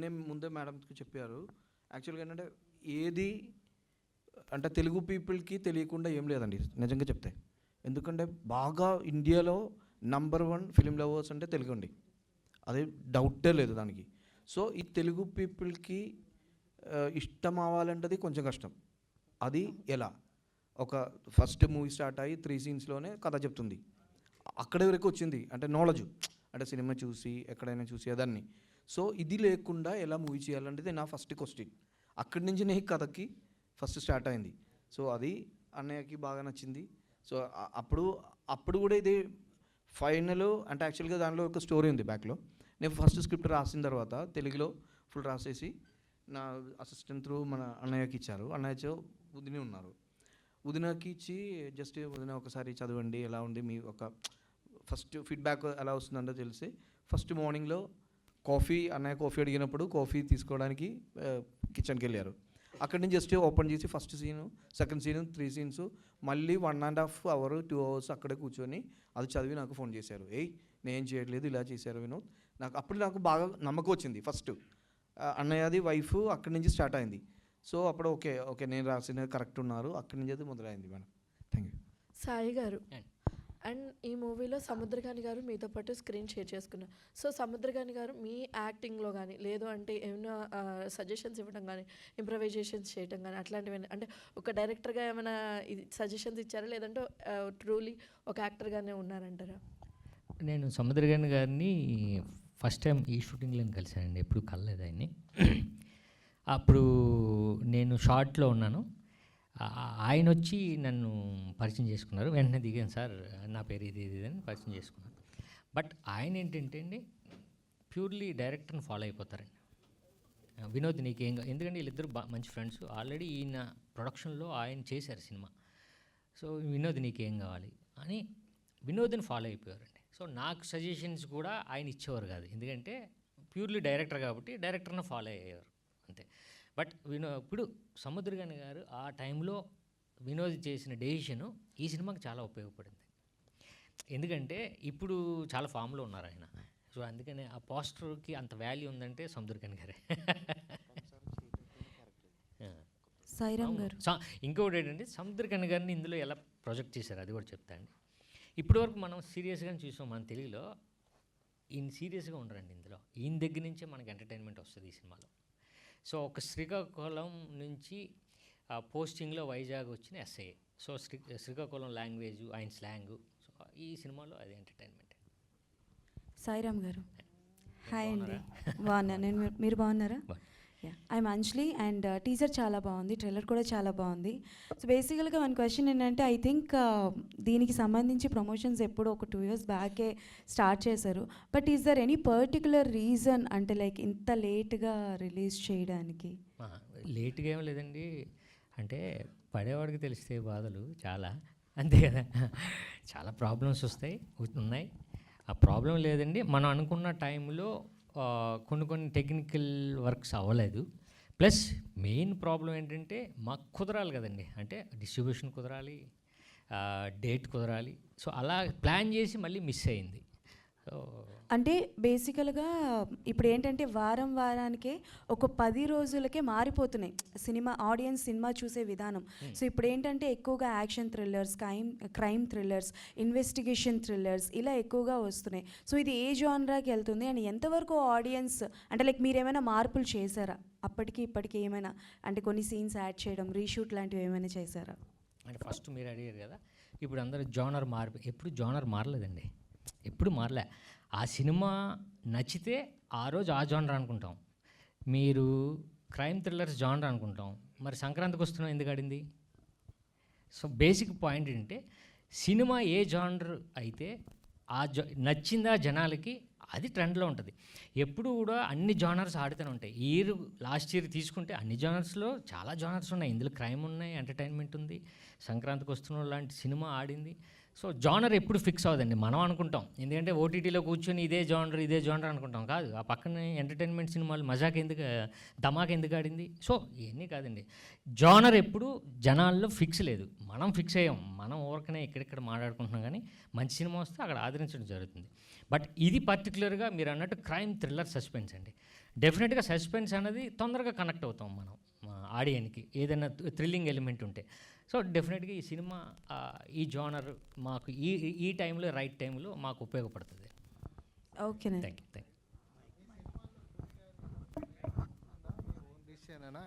నేను ముందే మేడంకి చెప్పారు, యాక్చువల్గా ఏంటంటే ఏది అంటే తెలుగు పీపుల్కి తెలియకుండా ఏం లేదండి నిజంగా చెప్తే. ఎందుకంటే బాగా ఇండియాలో నంబర్ 1 ఫిలిం లవర్స్ అంటే తెలుగు అండి, అది డౌటే లేదు దానికి. సో ఈ తెలుగు పీపుల్కి ఇష్టం అవ్వాలంటే కొంచెం కష్టం. అది ఎలా ఒక ఫస్ట్ మూవీ స్టార్ట్ అయ్యి 3 సీన్స్లోనే కథ చెప్తుంది. అక్కడి వరకు వచ్చింది, అంటే నాలెడ్జ్, అంటే సినిమా చూసి ఎక్కడైనా చూసి అదాన్ని. సో ఇది లేకుండా ఎలా మూవీ చేయాలనేది నా ఫస్ట్ క్వశ్చన్. అక్కడి నుంచి నేను కథకి ఫస్ట్ స్టార్ట్ అయింది. సో అది అన్నయ్యకి బాగా నచ్చింది. సో అప్పుడు కూడా ఇది ఫైనల్, అంటే యాక్చువల్గా దానిలో ఒక స్టోరీ ఉంది బ్యాక్లో. నేను ఫస్ట్ స్క్రిప్ట్ రాసిన తర్వాత తెలుగులో ఫుల్ రాసేసి నా అసిస్టెంట్ త్రూ మన అన్నయ్యకి ఇచ్చారు. అన్నయ్య ఉదిని ఉన్నారు, ఉదినకి ఇచ్చి జస్ట్ ఉదిన ఒకసారి చదవండి ఎలా ఉంది మీ ఒక ఫస్ట్ ఫీడ్బ్యాక్ ఎలా వస్తుందంటే తెలిసి ఫస్ట్ మార్నింగ్లో అన్నయ్య కాఫీ అడిగినప్పుడు కాఫీ తీసుకోవడానికి కిచెన్కి వెళ్ళారు. అక్కడి నుంచి జస్ట్ ఓపెన్ చేసి first scene, second scene, 3 scenes, మళ్ళీ 1.5 అవర్ 2 అవర్స్ అక్కడే కూర్చొని అది చదివి నాకు ఫోన్ చేశారు. నేను చేయట్లేదు, ఇలా చేశారు వినోద్. నాకు బాగా నమ్మకం వచ్చింది. ఫస్ట్ అన్నయ్యది వైఫ్ అక్కడి నుంచి స్టార్ట్ అయింది. సో అప్పుడు ఓకే నేను రాసిన కరెక్ట్ ఉన్నారు, అక్కడి నుంచి అది మొదలైంది మేడం. Thank you. సాయి గారు, అండ్ ఈ మూవీలో సముద్రకాని గారు మీతో పాటు స్క్రీన్ షేర్ చేసుకున్నారు. సో సముద్రకాని గారు మీ యాక్టింగ్లో కానీ లేదు అంటే ఏమైనా సజెషన్స్ ఇవ్వడం కానీ, ఇంప్రవైజేషన్స్ చేయడం కానీ అట్లాంటివి, అంటే ఒక డైరెక్టర్గా ఏమైనా సజెషన్స్ ఇచ్చారా లేదంటే ట్రూలీ ఒక యాక్టర్గానే ఉన్నారంటారా? నేను సముద్రకాని గారిని ఫస్ట్ టైం ఈ షూటింగ్లో కలిశానండి, ఎప్పుడు కలలేదు ఆయన్ని. అప్పుడు నేను షార్ట్లో ఉన్నాను, ఆయన వచ్చి నన్ను పరిచయం చేసుకున్నారు. వెంటనే దిగాను, సార్ నా పేరు ఇది అని పరిచయం చేసుకున్నాను. బట్ ఆయన ఏంటంటే అండి ప్యూర్లీ డైరెక్టర్ని ఫాలో అయిపోతారండి. వినోద్ నీకేం ఎందుకంటే వీళ్ళిద్దరు మంచి ఫ్రెండ్స్, ఆల్రెడీ ఈయన ప్రొడక్షన్లో ఆయన చేశారు సినిమా. సో వినోద్ నీకేం కావాలి అని వినోద్ని ఫాలో అయిపోయారండి. సో నాకు సజెషన్స్ కూడా ఆయన ఇచ్చేవారు కాదు, ఎందుకంటే ప్యూర్లీ డైరెక్టర్ కాబట్టి డైరెక్టర్ని ఫాలో అయ్యేవారు అంతే. బట్ ఇప్పుడు సముద్రకాని గారు ఆ టైంలో వినోద్ చేసిన డెసిషను ఈ సినిమాకి చాలా ఉపయోగపడింది. ఎందుకంటే ఇప్పుడు చాలా ఫామ్లో ఉన్నారు ఆయన. సో అందుకని ఆ పోస్టర్కి అంత వాల్యూ ఉందంటే సముద్రకాని గారే. సాయిరామ్ గారు, ఇంకొకటి ఏంటంటే సముద్రకాని గారిని ఇందులో ఎలా ప్రొజెక్ట్ చేశారు అది కూడా చెప్తా అండి. ఇప్పటివరకు మనం సీరియస్గా చూసాం మన తెలుగులో, ఈయన సీరియస్గా ఉండరండి ఇందులో. ఈయన దగ్గర నుంచే మనకి ఎంటర్టైన్మెంట్ వస్తుంది ఈ సినిమాలో. సో ఒక శ్రీకాకుళం నుంచి పోస్టింగ్లో వైజాగ్ వచ్చిన ఎస్ఐ. సో శ్రీకాకుళం లాంగ్వేజ్, ఆయన స్లాంగ్, సో ఈ సినిమాలో అది ఎంటర్టైన్మెంట్. సాయిరామ్ గారు, హాయ్ అండి. బాగున్నా నేను, మీరు బాగున్నారా? ఐఎమ్ అంజలి అండ్ టీజర్ చాలా బాగుంది, ట్రైలర్ కూడా చాలా బాగుంది. సో బేసికల్గా మన క్వశ్చన్ ఏంటంటే, ఐ థింక్ దీనికి సంబంధించి ప్రమోషన్స్ ఎప్పుడో ఒక 2 years బ్యాకే స్టార్ట్ చేశారు. But is there any particular reason అంటే లైక్ ఇంత లేట్గా రిలీజ్ చేయడానికి? లేట్గా ఏం లేదండి, అంటే పడేవాడికి తెలిస్తే బాధలు చాలా, అంతే కదా. చాలా ప్రాబ్లమ్స్ ఉన్నాయి. ఆ ప్రాబ్లం లేదండి, మనం అనుకున్న టైంలో కొన్ని టెక్నికల్ వర్క్స్ అవ్వలేదు. ప్లస్ మెయిన్ ప్రాబ్లం ఏంటంటే మాకు కుదరాలి కదండి, అంటే డిస్ట్రిబ్యూషన్ కుదరాలి, డేట్ కుదరాలి. సో అలా ప్లాన్ చేసి మళ్ళీ మిస్ అయింది. సో అంటే బేసికల్గా ఇప్పుడు ఏంటంటే వారానికే ఒక 10 రోజులకే మారిపోతున్నాయి ఆడియన్స్ సినిమా చూసే విధానం. సో ఇప్పుడు ఏంటంటే ఎక్కువగా action thrillers, crime thrillers, investigation thrillers ఇలా ఎక్కువగా వస్తున్నాయి. సో ఇది ఏ జానరాకి వెళ్తుంది అండ్ ఎంతవరకు ఆడియన్స్ అంటే లైక్ మీరు ఏమైనా మార్పులు చేశారా అప్పటికి ఇప్పటికి ఏమైనా, అంటే కొన్ని సీన్స్ యాడ్ చేయడం, రీషూట్ లాంటివి ఏమైనా చేశారా? అంటే ఫస్ట్ మీరు అడిగారు కదా, ఇప్పుడు అందరూ జానర్ ఎప్పుడు జానర్ మారలేదండి, ఎప్పుడు మారలే. ఆ సినిమా నచ్చితే ఆ రోజు ఆ జానర్ అనుకుంటాం. మీరు క్రైమ్ థ్రిల్లర్స్ జానర్ అనుకుంటాం, మరి సంక్రాంతికి వస్తున్నాం ఎందుకు ఆడింది? సో బేసిక్ పాయింట్ ఏంటంటే సినిమా ఏ జానర్ అయితే నచ్చిందా జనాలకి అది ట్రెండ్లో ఉంటుంది. ఎప్పుడు కూడా అన్ని జానర్స్ ఆడుతూనే ఉంటాయి. లాస్ట్ ఇయర్ తీసుకుంటే అన్ని జానర్స్లో చాలా జానర్స్ ఉన్నాయి. ఇందులో క్రైమ్ ఉన్నాయి, ఎంటర్టైన్మెంట్ ఉంది, సంక్రాంతికి వస్తున్న లాంటి సినిమా ఆడింది. సో జానర్ ఎప్పుడు ఫిక్స్ అవ్వదండి, మనం అనుకుంటాం. ఎందుకంటే ఓటీటీలో కూర్చొని ఇదే జానర్ అనుకుంటాం, కాదు. ఆ పక్కన ఎంటర్టైన్మెంట్ సినిమాలు ధమాక్ ఎందుకు ఆడింది? సో ఇవన్నీ కాదండి, జానర్ ఎప్పుడు జనాల్లో ఫిక్స్ లేదు, మనం ఫిక్స్ అయ్యాం. మనం ఊరకనే ఇక్కడిక్కడ మాట్లాడుకుంటున్నాం, కానీ మంచి సినిమా వస్తే అక్కడ ఆదరించడం జరుగుతుంది. బట్ ఇది పర్టికులర్గా మీరు అన్నట్టు క్రైమ్ థ్రిల్లర్ సస్పెన్స్ అండి. డెఫినెట్గా సస్పెన్స్ అనేది తొందరగా కనెక్ట్ అవుతాం మనం ఆడియన్కి, ఏదైనా థ్రిల్లింగ్ ఎలిమెంట్ ఉంటే. సో డెఫినెట్గా ఈ సినిమా ఈ జానర్ మాకు ఈ టైంలో రైట్ టైంలో మాకు ఉపయోగపడుతుంది. Okay, thank you.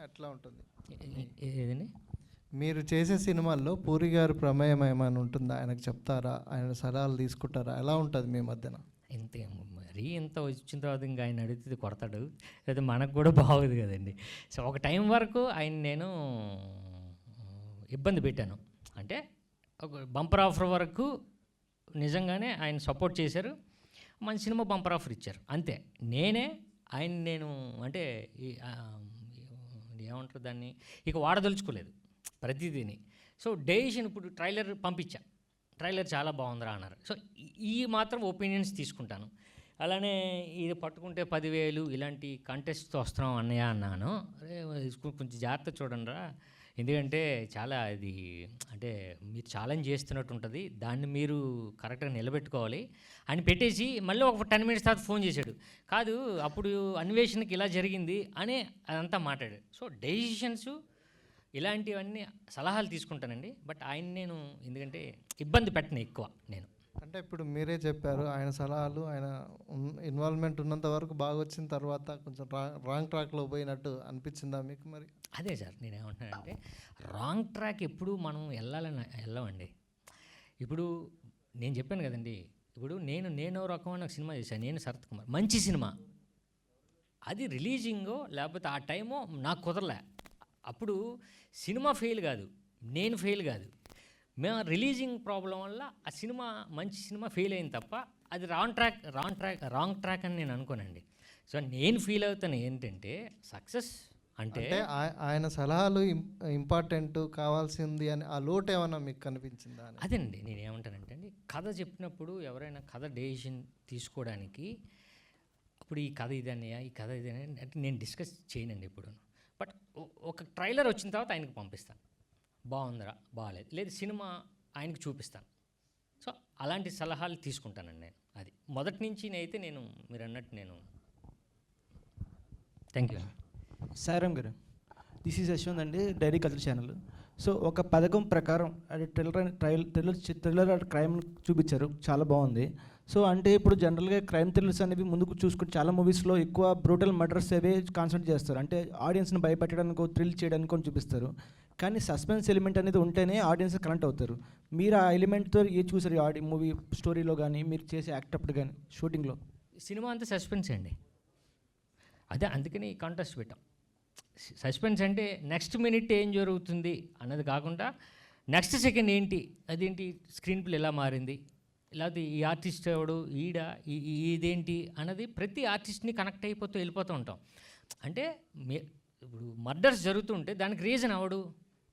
ఎట్లా ఉంటుంది ఏదండి? మీరు చేసే సినిమాల్లో పూరి గారి ప్రమేయం ఏమైనా ఉంటుందా? ఆయనకు చెప్తారా? ఆయన సలహాలు తీసుకుంటారా? ఎలా ఉంటుంది మీ మధ్యన? ఇంతే మరీ ఇంత వచ్చిన తర్వాత ఇంకా ఆయన అడిగితే కొడతాడు, లేదా మనకు కూడా బాగోదు కదండి. సో ఒక టైం వరకు ఆయన నేను ఇబ్బంది పెట్టాను. అంటే ఒక బంపర్ ఆఫర్ వరకు నిజంగానే ఆయన సపోర్ట్ చేశారు, మంచి సినిమా బంపర్ ఆఫర్ ఇచ్చారు, అంతే. నేను అంటే ఏమంటారు దాన్ని, ఇక వాడదలుచుకోలేదు ప్రతిదీని. సో డెసిషన్ ఇప్పుడు ట్రైలర్ పంపించా, ట్రైలర్ చాలా బాగుందిరా అన్నారు. సో ఈ మాత్రం ఒపీనియన్స్ తీసుకుంటాను. అలానే ఇది పట్టుకుంటే 10,000 ఇలాంటి కంటెస్ట్తో వస్తున్నాం అన్నయ్య అన్నాను. అరే కొంచెం జాగ్రత్త చూడండి రా, ఎందుకంటే చాలా ఇది అంటే మీరు ఛాలెంజ్ చేస్తున్నట్టు ఉంటుంది, దాన్ని మీరు కరెక్ట్గా నిలబెట్టుకోవాలి అని పెట్టేసి మళ్ళీ ఒక 10 మినిట్స్ తర్వాత ఫోన్ చేశాడు. కాదు అప్పుడు అన్వేషణకి ఇలా జరిగింది అని అదంతా మాట్లాడాడు. సో డెసిషన్స్ ఇలాంటివన్నీ సలహాలు తీసుకుంటానండి, బట్ ఆయన నేను ఎందుకంటే ఇబ్బంది పెట్టను ఎక్కువ నేను. అంటే ఇప్పుడు మీరే చెప్పారు ఆయన సలహాలు, ఆయన ఇన్వాల్వ్మెంట్ ఉన్నంత వరకు బాగా వచ్చిన తర్వాత కొంచెం రాంగ్ ట్రాక్లో పోయినట్టు అనిపించిందా మీకు? మరి అదే సార్ నేనేమంటున్నానంటే రాంగ్ ట్రాక్ ఎప్పుడు మనం వెళ్ళమండి. ఇప్పుడు నేను చెప్పాను కదండి, ఇప్పుడు నేను రకమైన సినిమా చేశాను, నేను శరత్ కుమార్, మంచి సినిమా, అది రిలీజింగో లేకపోతే ఆ టైమో నాకు కుదరలే. అప్పుడు సినిమా ఫెయిల్ కాదు, నేను ఫెయిల్ కాదు, మేము రిలీజింగ్ ప్రాబ్లం వల్ల ఆ సినిమా మంచి సినిమా ఫెయిల్ అయింది తప్ప అది రాంగ్ ట్రాక్ అని నేను అనుకోనండి. సో నేను ఫీల్ అవుతాను ఏంటంటే సక్సెస్ అంటే ఆయన సలహాలు ఇంపార్టెంట్ కావాల్సింది అని ఆ లోటు ఏమన్నా మీకు కనిపించిందా? అదేనండి నేను ఏమంటానంటే అండి, కథ చెప్పినప్పుడు ఎవరైనా కథ డెసిషన్ తీసుకోవడానికి అప్పుడు ఈ కథ ఇదన్నయ్యా, ఈ కథ ఇదనే అంటే నేను డిస్కస్ చేయనండి ఇప్పుడు. బట్ ఒక ట్రైలర్ వచ్చిన తర్వాత ఆయనకు పంపిస్తాను, బాగుందిరా బాగాలేదు, లేదు సినిమా ఆయనకు చూపిస్తాను. సో అలాంటి సలహాలు తీసుకుంటానండి నేను. అది మొదటి నుంచి అయితే నేను మీరు అన్నట్టు నేను. Thank you. సాయిరామ్ గారు, దిస్ ఈజ్ యశ్వంత్ అండి, డైరీ కల్చర్ ఛానల్. సో ఒక పథకం ప్రకారం అది థ్రిల్లర్ క్రైమ్ చూపించారు, చాలా బాగుంది. సో అంటే ఇప్పుడు జనరల్గా క్రైమ్ థ్రిల్లర్స్ అనేవి ముందుకు చూసుకుంటే చాలా మూవీస్లో ఎక్కువ బ్రూటల్ మర్డర్స్ అవే కాన్సన్ట్రేట్ చేస్తారు, అంటే ఆడియన్స్ని భయపెట్టడానికి థ్రిల్ చేయడానికి చూపిస్తారు. కానీ సస్పెన్స్ ఎలిమెంట్ అనేది ఉంటేనే ఆడియన్స్ కనెక్ట్ అవుతారు. మీరు ఆ ఎలిమెంట్తో చూసారు మూవీ స్టోరీలో కానీ మీరు చేసే యాక్ట్ అప్పుడు కానీ షూటింగ్లో? సినిమా అంతా సస్పెన్స్ అండి, అదే అందుకని కాంటెస్ట్ పెట్టాం. సస్పెన్స్ అంటే నెక్స్ట్ మినిట్ ఏం జరుగుతుంది అన్నది కాకుండా నెక్స్ట్ సెకండ్ ఏంటి, అదేంటి స్క్రీన్ ప్లే ఎలా మారింది, లేకపోతే ఈ ఆర్టిస్ట్ ఎవడు ఇదేంటి అన్నది ప్రతి ఆర్టిస్ట్ని కనెక్ట్ అయిపోతూ వెళ్ళిపోతూ ఉంటాం. అంటే ఇప్పుడు మర్డర్స్ జరుగుతుంటే దానికి రీజన్ అవడు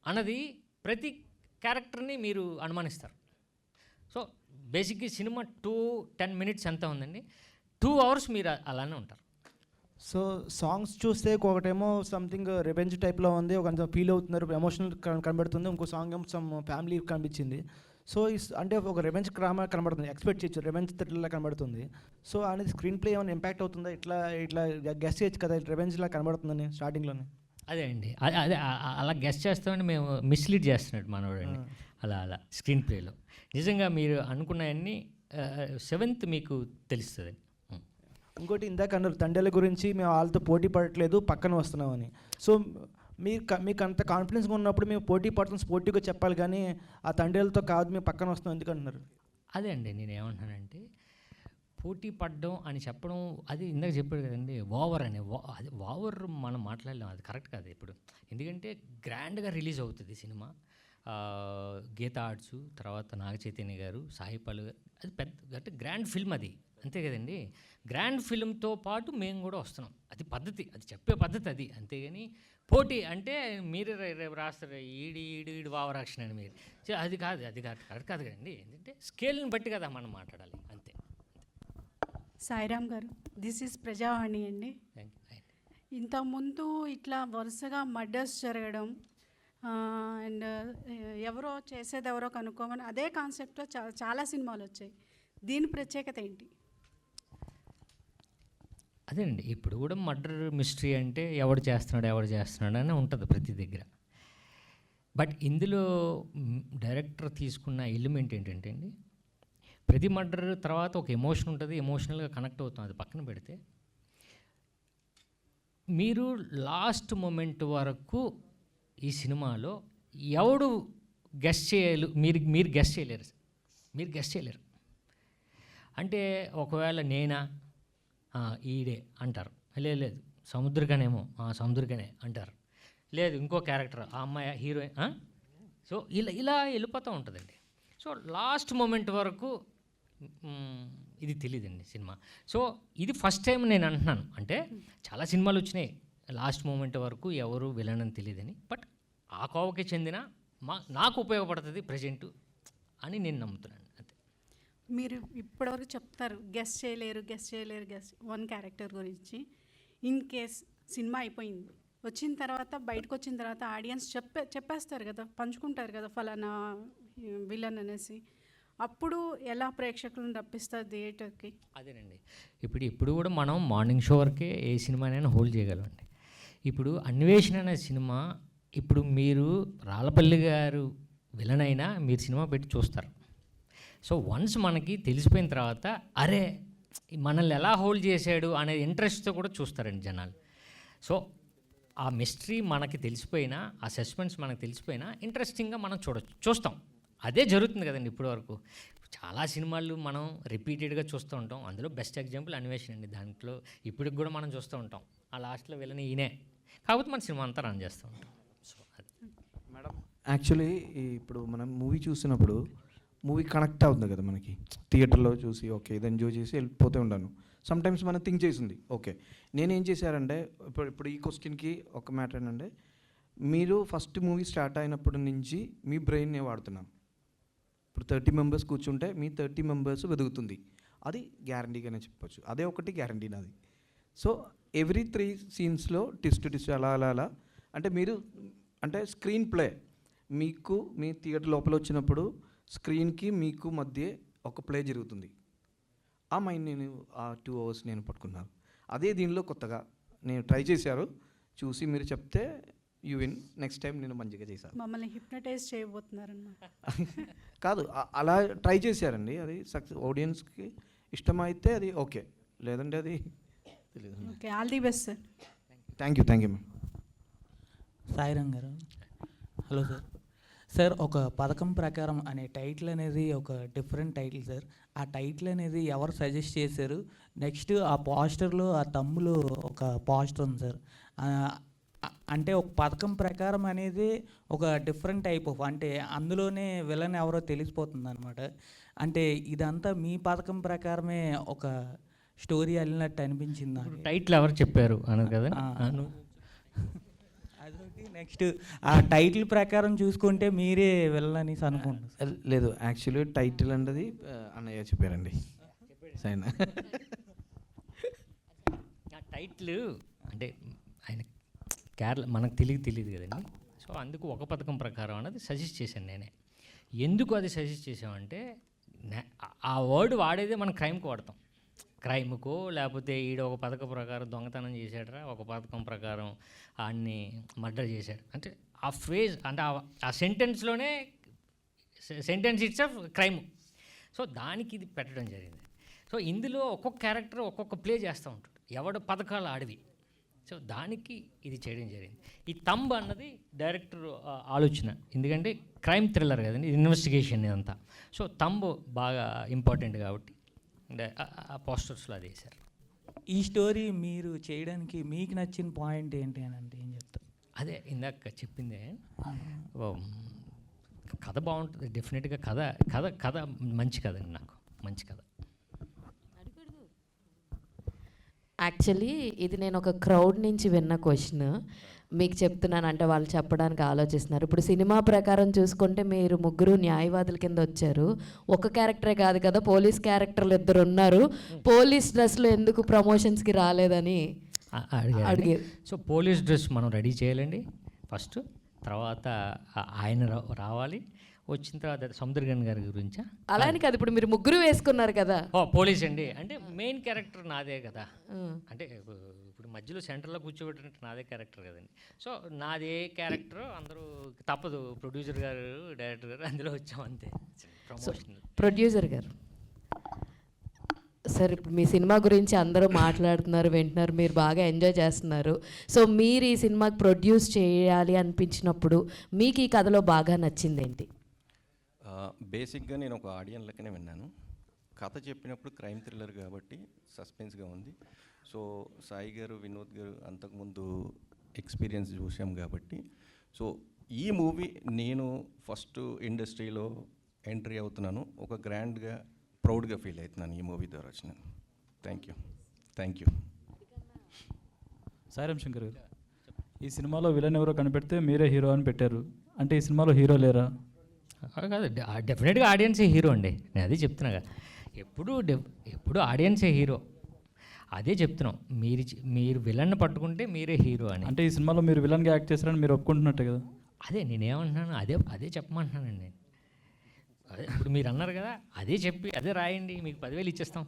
అన్నది ప్రతి క్యారెక్టర్ని మీరు అనుమానిస్తారు. సో బేసిక్గా సినిమా 2-10 మినిట్స్ ఎంత ఉందండి, 2 hours మీరు అలానే ఉంటారు. సో సాంగ్స్ చూస్తే ఒకటేమో సంథింగ్ రివెంజ్ టైప్లో ఉంది, ఒక ఫీల్ అవుతున్నారు, ఎమోషనల్ కనబడుతుంది, ఇంకో సాంగ్ ఏమో సమ్ ఫ్యామిలీ కనిపించింది. సో అంటే ఒక రివెంజ్ డ్రామా కనబడుతుంది, ఎక్స్పెక్ట్ చేయొచ్చు రివెంజ్ థ్రిల్లర్లా కనబడుతుంది. సో అనేది స్క్రీన్ ప్లే ఏమైనా ఇంపాక్ట్ అవుతుందా? ఇట్లా గెస్ చేయొచ్చు కదా రివెంజ్లా కనబడుతుందని స్టార్టింగ్లోనే? అదే అండి, అదే అలా గెస్ చేస్తామని మేము మిస్లీడ్ చేస్తున్నట్టు మనవాడండి అలా స్క్రీన్ ప్లేలో. నిజంగా మీరు అనుకున్నవన్నీ 7th మీకు తెలుస్తుంది. ఇంకోటి ఇందాక అన్నారు తండ్రుల గురించి, మేము వాళ్ళతో పోటీ పడట్లేదు పక్కన వస్తున్నామని. సో మీకు అంత కాన్ఫిడెన్స్గా ఉన్నప్పుడు మేము పోటీ పడుతున్నాం స్పోర్టివ్గా చెప్పాలి, కానీ ఆ తండ్రులతో కాదు మేము పక్కన వస్తున్నాం ఎందుకంటున్నారు? అదే అండి నేను ఏమంటున్నానంటే పోటీ పడడం అని చెప్పడం అది ఇందాక చెప్పాడు కదండి, ఓవర్ అని. అది ఓవర్ మనం మాట్లాడలేం, అది కరెక్ట్ కాదు ఇప్పుడు. ఎందుకంటే గ్రాండ్గా రిలీజ్ అవుతుంది సినిమా, గీతా ఆర్ట్స్, తర్వాత నాగ చైతన్య గారు, సాయి పల్లు గారు, అది పెద్ద అంటే గ్రాండ్ ఫిల్మ్ అది, అంతే కదండి. గ్రాండ్ ఫిల్మ్తో పాటు మేము కూడా వస్తున్నాం, అది పద్ధతి, అది చెప్పే పద్ధతి అది. అంతేగాని పోటీ అంటే మీరు రేపు రాస్తారు ఈడు వావరాక్షన్ అని మీరు, అది కాదు కరెక్ట్ కాదు కదండి. ఎందుకంటే స్కేల్ని బట్టి కదా మనం మాట్లాడాలి, అంతే. సాయిరామ్ గారు, దిస్ ఈజ్ ప్రజావాణి అండి. ఇంతకుముందు ఇట్లా వరుసగా మర్డర్స్ జరగడం అండ్ ఎవరో చేసేది ఎవరో కనుక్కోమని అదే కాన్సెప్ట్లో చాలా సినిమాలు వచ్చాయి, దీని ప్రత్యేకత ఏంటి? అదేనండి, ఇప్పుడు కూడా మర్డర్ మిస్టరీ అంటే ఎవడు చేస్తున్నాడు అని ఉంటుంది ప్రతి దగ్గర. బట్ ఇందులో డైరెక్టర్ తీసుకున్న ఎలిమెంట్ ఏంటంటే అండి, ప్రతి మర్డర్ తర్వాత ఒక ఎమోషన్ ఉంటుంది, ఎమోషనల్గా కనెక్ట్ అవుతాం, అది పక్కన పెడితే మీరు లాస్ట్ మూమెంట్ వరకు ఈ సినిమాలో ఎవడు గెస్ట్ చేయాలి, మీరు గెస్ట్ చేయలేరు, మీరు గెస్ట్ చేయలేరు. అంటే ఒకవేళ నేనా ఈడే అంటారు, లేదు సముద్రకనేమో సముద్రకనే అంటారు, లేదు ఇంకో క్యారెక్టర్ ఆ అమ్మాయి హీరోయిన్. సో ఇలా వెళ్ళిపోతూ ఉంటుందండి. సో లాస్ట్ మూమెంట్ వరకు ఇది తెలియదండి సినిమా. సో ఇది ఫస్ట్ టైం నేను అంటున్నాను, అంటే చాలా సినిమాలు వచ్చినాయి లాస్ట్ మూమెంట్ వరకు ఎవరు విలన్ అని తెలియదని, బట్ ఆ కోవకి చెందిన నాకు ఉపయోగపడుతుంది ప్రజెంటు అని నేను నమ్ముతున్నాను. అంతే. మీరు ఇప్పటివరకు చెప్తారు గెస్ట్ చేయలేరు వన్ క్యారెక్టర్ గురించి. ఇన్ కేస్ సినిమా అయిపోయింది, వచ్చిన తర్వాత బయటకు వచ్చిన తర్వాత ఆడియన్స్ చెప్పేస్తారు కదా, పంచుకుంటారు కదా ఫలానా విలన్ అనేసి, అప్పుడు ఎలా ప్రేక్షకులను రప్పిస్తారు థియేటర్కి? అదేనండి, ఇప్పుడు కూడా మనం మార్నింగ్ షో వరకే ఏ సినిమానైనా హోల్డ్ చేయగలమండి. ఇప్పుడు అన్వేషణ అనే సినిమా, ఇప్పుడు మీరు రాళ్ళపల్లి గారు విలన్ అయినా మీరు సినిమా పెట్టి చూస్తారు. సో వన్స్ మనకి తెలిసిపోయిన తర్వాత అరే మనల్ని ఎలా హోల్డ్ చేశాడు అనే ఇంట్రెస్ట్తో కూడా చూస్తారండి జనాలు. సో ఆ మిస్టరీ మనకి తెలిసిపోయినా, ఆ సస్పెన్స్ మనకు తెలిసిపోయినా ఇంట్రెస్టింగ్గా మనం చూస్తాం. అదే జరుగుతుంది కదండి ఇప్పటి వరకు. చాలా సినిమాలు మనం రిపీటెడ్గా చూస్తూ ఉంటాం. అందులో బెస్ట్ ఎగ్జాంపుల్ అన్వేషణ అండి. దాంట్లో ఇప్పటికి కూడా మనం చూస్తూ ఉంటాం, ఆ లాస్ట్లో విలన్ ఈయనే, కాకపోతే మన సినిమా అంతా రన్ చేస్తూ ఉంటాం. సో అది మేడం, యాక్చువల్లీ ఇప్పుడు మనం మూవీ చూసినప్పుడు మూవీ కనెక్ట్ అవుతుంది కదా మనకి, థియేటర్లో చూసి ఓకే ఇది ఎంజాయ్ చేసి వెళ్ళిపోతూ ఉంటాను. సమ్టైమ్స్ మనం థింక్ చేసింది ఓకే. నేనేం చేశారంటే ఇప్పుడు ఈ క్వశ్చన్కి ఒక మ్యాటర్ ఏంటంటే, మీరు ఫస్ట్ మూవీ స్టార్ట్ అయినప్పటి నుంచి మీ బ్రెయిన్నే వాడుతున్నాం. ఇప్పుడు 30 మెంబర్స్ కూర్చుంటే మీ 30 మెంబర్స్ వెదుగుతుంది, అది గ్యారంటీగానే చెప్పొచ్చు. అదే ఒకటి గ్యారంటీ నాది. సో ఎవ్రీ 3 సీన్స్లో టిస్ట్ అలా అంటే మీరు అంటే స్క్రీన్ ప్లే మీకు మీ థియేటర్ లోపల వచ్చినప్పుడు స్క్రీన్కి మీకు మధ్య ఒక ప్లే జరుగుతుంది. ఆ మైండ్ నేను ఆ 2 hours నేను పట్టుకున్నాను. అదే దీనిలో కొత్తగా నేను ట్రై చేశారు, చూసి మీరు చెప్తే యూ విన్, నెక్స్ట్ టైం నేను మంచిగా చేశాను. మమ్మల్ని హిప్నటైజ్ చేయబోతున్నారన్నమాట. కాదు, అలా ట్రై చేశారండి, అది సక్సెస్. ఆడియన్స్కి ఇష్టమైతే అది ఓకే, లేదంటే అది తెలియదు. Okay, all the best sir. Thank you ma'am. Sairam గారు, హలో సార్. సార్, ఒక పథకం ప్రకారం అనే టైటిల్ అనేది ఒక డిఫరెంట్ టైటిల్ సార్. ఆ టైటిల్ అనేది ఎవరు సజెస్ట్ చేశారు? నెక్స్ట్ ఆ పోస్టర్లో ఆ తమ్ములో ఒక పోస్టర్ ఉంది సార్, అంటే ఒక పథకం ప్రకారం అనేది ఒక డిఫరెంట్ టైప్ ఆఫ్, అంటే అందులోనే విలన్ ఎవరో తెలిసిపోతుంది అనమాట. అంటే ఇదంతా మీ పథకం ప్రకారమే ఒక స్టోరీ వెళ్ళినట్టు అనిపించింది నాకు. టైటిల్ ఎవరు చెప్పారు అన్నది కదా. అదొకటి. నెక్స్ట్ ఆ టైటిల్ ప్రకారం చూసుకుంటే మీరే వెళ్ళని అనుకుంటున్నాను. లేదు, యాక్చువల్లీ టైటిల్ అన్నది అన్నయ్య చెప్పారండి. సైనా టైటిల్ అంటే ఆయన కేరళ మనకు తెలియదు కదండి. సో అందుకు ఒక పథకం ప్రకారం అన్నది సజెస్ట్ చేశాను నేనే. ఎందుకు అది సజెస్ట్ చేసామంటే, ఆ వర్డ్ వాడేదే మనం క్రైమ్కి వాడతాం. క్రైమ్కో లేకపోతే ఈడ ఒక పథకం ప్రకారం దొంగతనం చేశాడరా, ఒక పథకం ప్రకారం ఆడిని మర్డర్ చేశాడు అంటే ఆ ఫ్రేజ్ అంటే ఆ సెంటెన్స్లోనే sentence it's of crime. So దానికి ఇది పెట్టడం జరిగింది. సో ఇందులో ఒక్కొక్క క్యారెక్టర్ ఒక్కొక్క ప్లే చేస్తూ ఉంటాడు, ఎవడు పథకాలు ఆడివి. సో దానికి ఇది చేయడం జరిగింది. ఈ తంబ్ అన్నది డైరెక్టర్ ఆలోచన, ఎందుకంటే క్రైమ్ థ్రిల్లర్ కదండి, ఇన్వెస్టిగేషన్ ఇదంతా. సో తంబ్ బాగా ఇంపార్టెంట్ కాబట్టి ఆ పోస్టర్స్లో అది వేశారు. ఈ స్టోరీ మీరు చేయడానికి మీకు నచ్చిన పాయింట్ ఏంటి అని అంటే ఏం చెప్తారు? అదే ఇందాక చెప్పిందే, కథ బాగుంటుంది డెఫినెట్గా. కథ మంచి కథ అండి, నాకు మంచి కథ. యాక్చువల్లీ ఇది నేను ఒక క్రౌడ్ నుంచి విన్న క్వశ్చన్ మీకు చెప్తున్నాను, అంటే వాళ్ళు చెప్పడానికి ఆలోచిస్తున్నారు. ఇప్పుడు సినిమా ప్రకారం చూసుకుంటే మీరు ముగ్గురు న్యాయవాదుల కింద వచ్చారు, ఒక క్యారెక్టరే కాదు కదా, పోలీస్ క్యారెక్టర్లు 2 ఉన్నారు. పోలీస్ డ్రెస్లో ఎందుకు ప్రమోషన్స్కి రాలేదని అడిగారు. సో పోలీస్ డ్రెస్ మనం రెడీ చేయాలండి ఫస్ట్, తర్వాత ఆయన రావాలి, వచ్చిన తర్వాత సముద్రగన్ గారి గురించా అలా అని కాదు, ఇప్పుడు మీరు ముగ్గురు వేసుకున్నారు కదా. పోలీస్ అండి, అంటే మెయిన్ క్యారెక్టర్ నాదే కదా, అంటే ఇప్పుడు మధ్యలో సెంటర్లో కూర్చోబెట్టినట్టు నాదే క్యారెక్టర్ కదండి. సో నాదే క్యారెక్టర్, అందరూ తప్పదు, ప్రొడ్యూసర్ గారు డైరెక్టర్ గారు అందులో వచ్చాం అంతే. ప్రమోషన్ ప్రొడ్యూసర్ గారు సార్ ఇప్పుడు మీ సినిమా గురించి అందరూ మాట్లాడుతున్నారు, వింటున్నారు, మీరు బాగా ఎంజాయ్ చేస్తున్నారు. సో మీరు ఈ సినిమాకి ప్రొడ్యూస్ చేయాలి అనిపించినప్పుడు మీకు ఈ కథలో బాగా నచ్చిందేంటి? బేసిక్గా నేను ఒక ఆడియన్ లెక్కనే విన్నాను. కథ చెప్పినప్పుడు క్రైమ్ థ్రిల్లర్ కాబట్టి సస్పెన్స్గా ఉంది. సో సాయి గారు, వినోద్ గారు అంతకుముందు ఎక్స్పీరియన్స్ చూసాం కాబట్టి, సో ఈ మూవీ నేను ఫస్ట్ ఇండస్ట్రీలో ఎంట్రీ అవుతున్నాను, ఒక గ్రాండ్గా ప్రౌడ్గా ఫీల్ అవుతున్నాను ఈ మూవీ ద్వారా వచ్చినాను. Thank you. సాయిరామ్ శంకర్ గారు, ఈ సినిమాలో విలన్ ఎవరో కనిపెడితే మీరే హీరో అని పెట్టారు, అంటే ఈ సినిమాలో హీరో లేరా? కాదు, డెఫినెట్గా ఆడియన్సే హీరో అండి. నేను అదే చెప్తున్నా కదా, ఎప్పుడు ఆడియన్సే హీరో. అదే చెప్తున్నాం, మీరు విలన్ పట్టుకుంటే మీరే హీరో అని. అంటే ఈ సినిమాలో మీరు విలన్గా యాక్ట్ చేశారని మీరు ఒప్పుకుంటున్నట్టే కదా? అదే నేనేమంటున్నాను, అదే చెప్పమంటున్నానండి నేను. అదే ఇప్పుడు మీరు అన్నారు కదా, అదే చెప్పి అదే రాయండి, మీకు 10,000 ఇచ్చేస్తాం.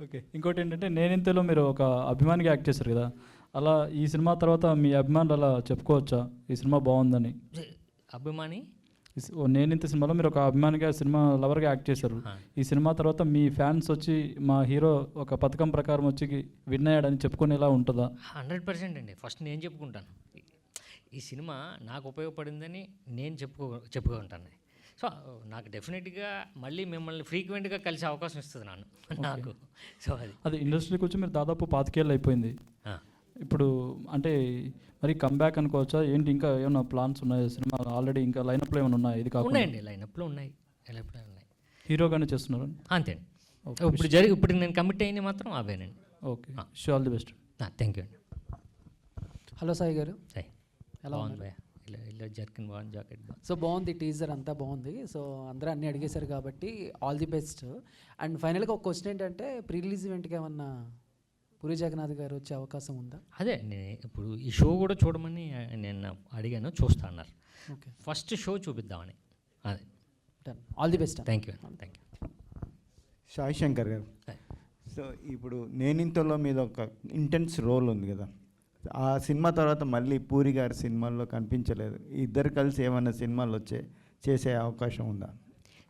ఓకే. ఇంకోటి ఏంటంటే నేనింతలో మీరు ఒక అభిమానిగా యాక్ట్ చేశారు కదా, అలా ఈ సినిమా తర్వాత మీ అభిమానులు అలా చెప్పుకోవచ్చా ఈ సినిమా బాగుందని? అభిమాని నేనింత సినిమాలో మీరు ఒక అభిమానిగా, సినిమా లవర్గా యాక్ట్ చేశారు. ఈ సినిమా తర్వాత మీ ఫ్యాన్స్ వచ్చి మా హీరో ఒక పథకం ప్రకారం వచ్చి విన్ అయ్యాడని చెప్పుకునేలా ఉంటుందా? 100% అండి. ఫస్ట్ నేను చెప్పుకుంటాను, ఈ సినిమా నాకు ఉపయోగపడిందని నేను చెప్పుకుంటాను. సో నాకు డెఫినెట్గా మళ్ళీ మిమ్మల్ని ఫ్రీక్వెంట్గా కలిసే అవకాశం ఇస్తుంది నాకు. సో అది ఇండస్ట్రీకి వచ్చి మీరు దాదాపు 25 ఏళ్ళు అయిపోయింది. ఇప్పుడు అంటే మరి కమ్బ్యాక్ అనుకోవచ్చా ఏంటి? ఇంకా ఏమైనా ప్లాన్స్ ఉన్నాయి సినిమా ఆల్రెడీ? ఇంకా లైనప్లో ఏమైనా ఉన్నాయి? ఇది కాకుండా ఉన్నాయండి, లైనప్లో ఉన్నాయి. హీరోగానే చేస్తున్నారు అంతే అండి. ఇప్పుడు నేను కమిట్ అయింది మాత్రం అవేనండి. Okay, sure all the best. Thank you అండి. హలో సాయి గారు, ఎలా ఉంది? ఇలా జర్కిన్ బాగుంది, జాకెట్ బాగుంది. సో బాగుంది, టీజర్ అంతా బాగుంది. సో అందరూ అన్నీ అడిగేశారు కాబట్టి ఆల్ ది బెస్ట్. అండ్ ఫైనల్గా ఒక క్వశ్చన్ ఏంటంటే, ప్రీ రిలీజ్ ఈవెంట్కి ఏమన్నా పూరి జగన్నాథ్ గారు వచ్చే అవకాశం ఉందా? అదే నేను ఇప్పుడు ఈ షో కూడా చూడమని నేను అడిగాను, చూస్తా అన్నారు. ఓకే, ఫస్ట్ షో చూపిద్దామని. అదే, done. All the best. Thank you. Sai Shankar గారు, సో ఇప్పుడు నేనింతలో మీద ఒక ఇంటెన్స్ రోల్ ఉంది కదా, ఆ సినిమా తర్వాత మళ్ళీ పూరి గారి సినిమాల్లో కనిపించలేదు. ఇద్దరు కలిసి ఏమైనా సినిమాలు చేసే అవకాశం ఉందా?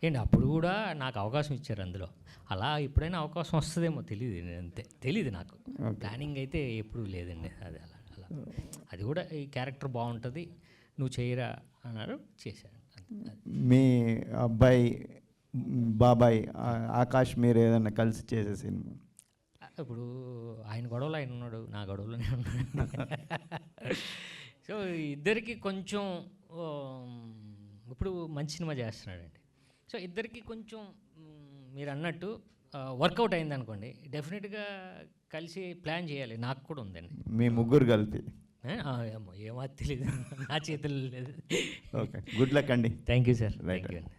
ఏంటి అప్పుడు కూడా నాకు అవకాశం ఇచ్చారు అందులో, అలా ఎప్పుడైనా అవకాశం వస్తుందేమో తెలియదు, అంతే తెలియదు నాకు. ప్లానింగ్ అయితే ఎప్పుడూ లేదండి. అది అలా అది కూడా ఈ క్యారెక్టర్ బాగుంటుంది, నువ్వు చేయరా అన్నారు, చేశాను. మీ అబ్బాయి బాబాయ్ ఆకాష్ మీరు ఏదైనా కలిసి చేసే సినిమా? ఇప్పుడు ఆయన గొడవలో ఆయన ఉన్నాడు, నా గొడవలోనే ఉన్నాడు. సో ఇద్దరికి కొంచెం ఇప్పుడు మంచి సినిమా చేస్తున్నాడండి. సో ఇద్దరికి కొంచెం మీరు అన్నట్టు వర్కౌట్ అయింది అనుకోండి, డెఫినెట్గా కలిసి ప్లాన్ చేయాలి. నాకు కూడా ఉందండి. మీ ముగ్గురు కలిపి? ఏమో తెలియదు, నా చేతుల్లో లేదు. ఓకే, గుడ్ లక్ అండి. Thank you sir. Thank you అండి.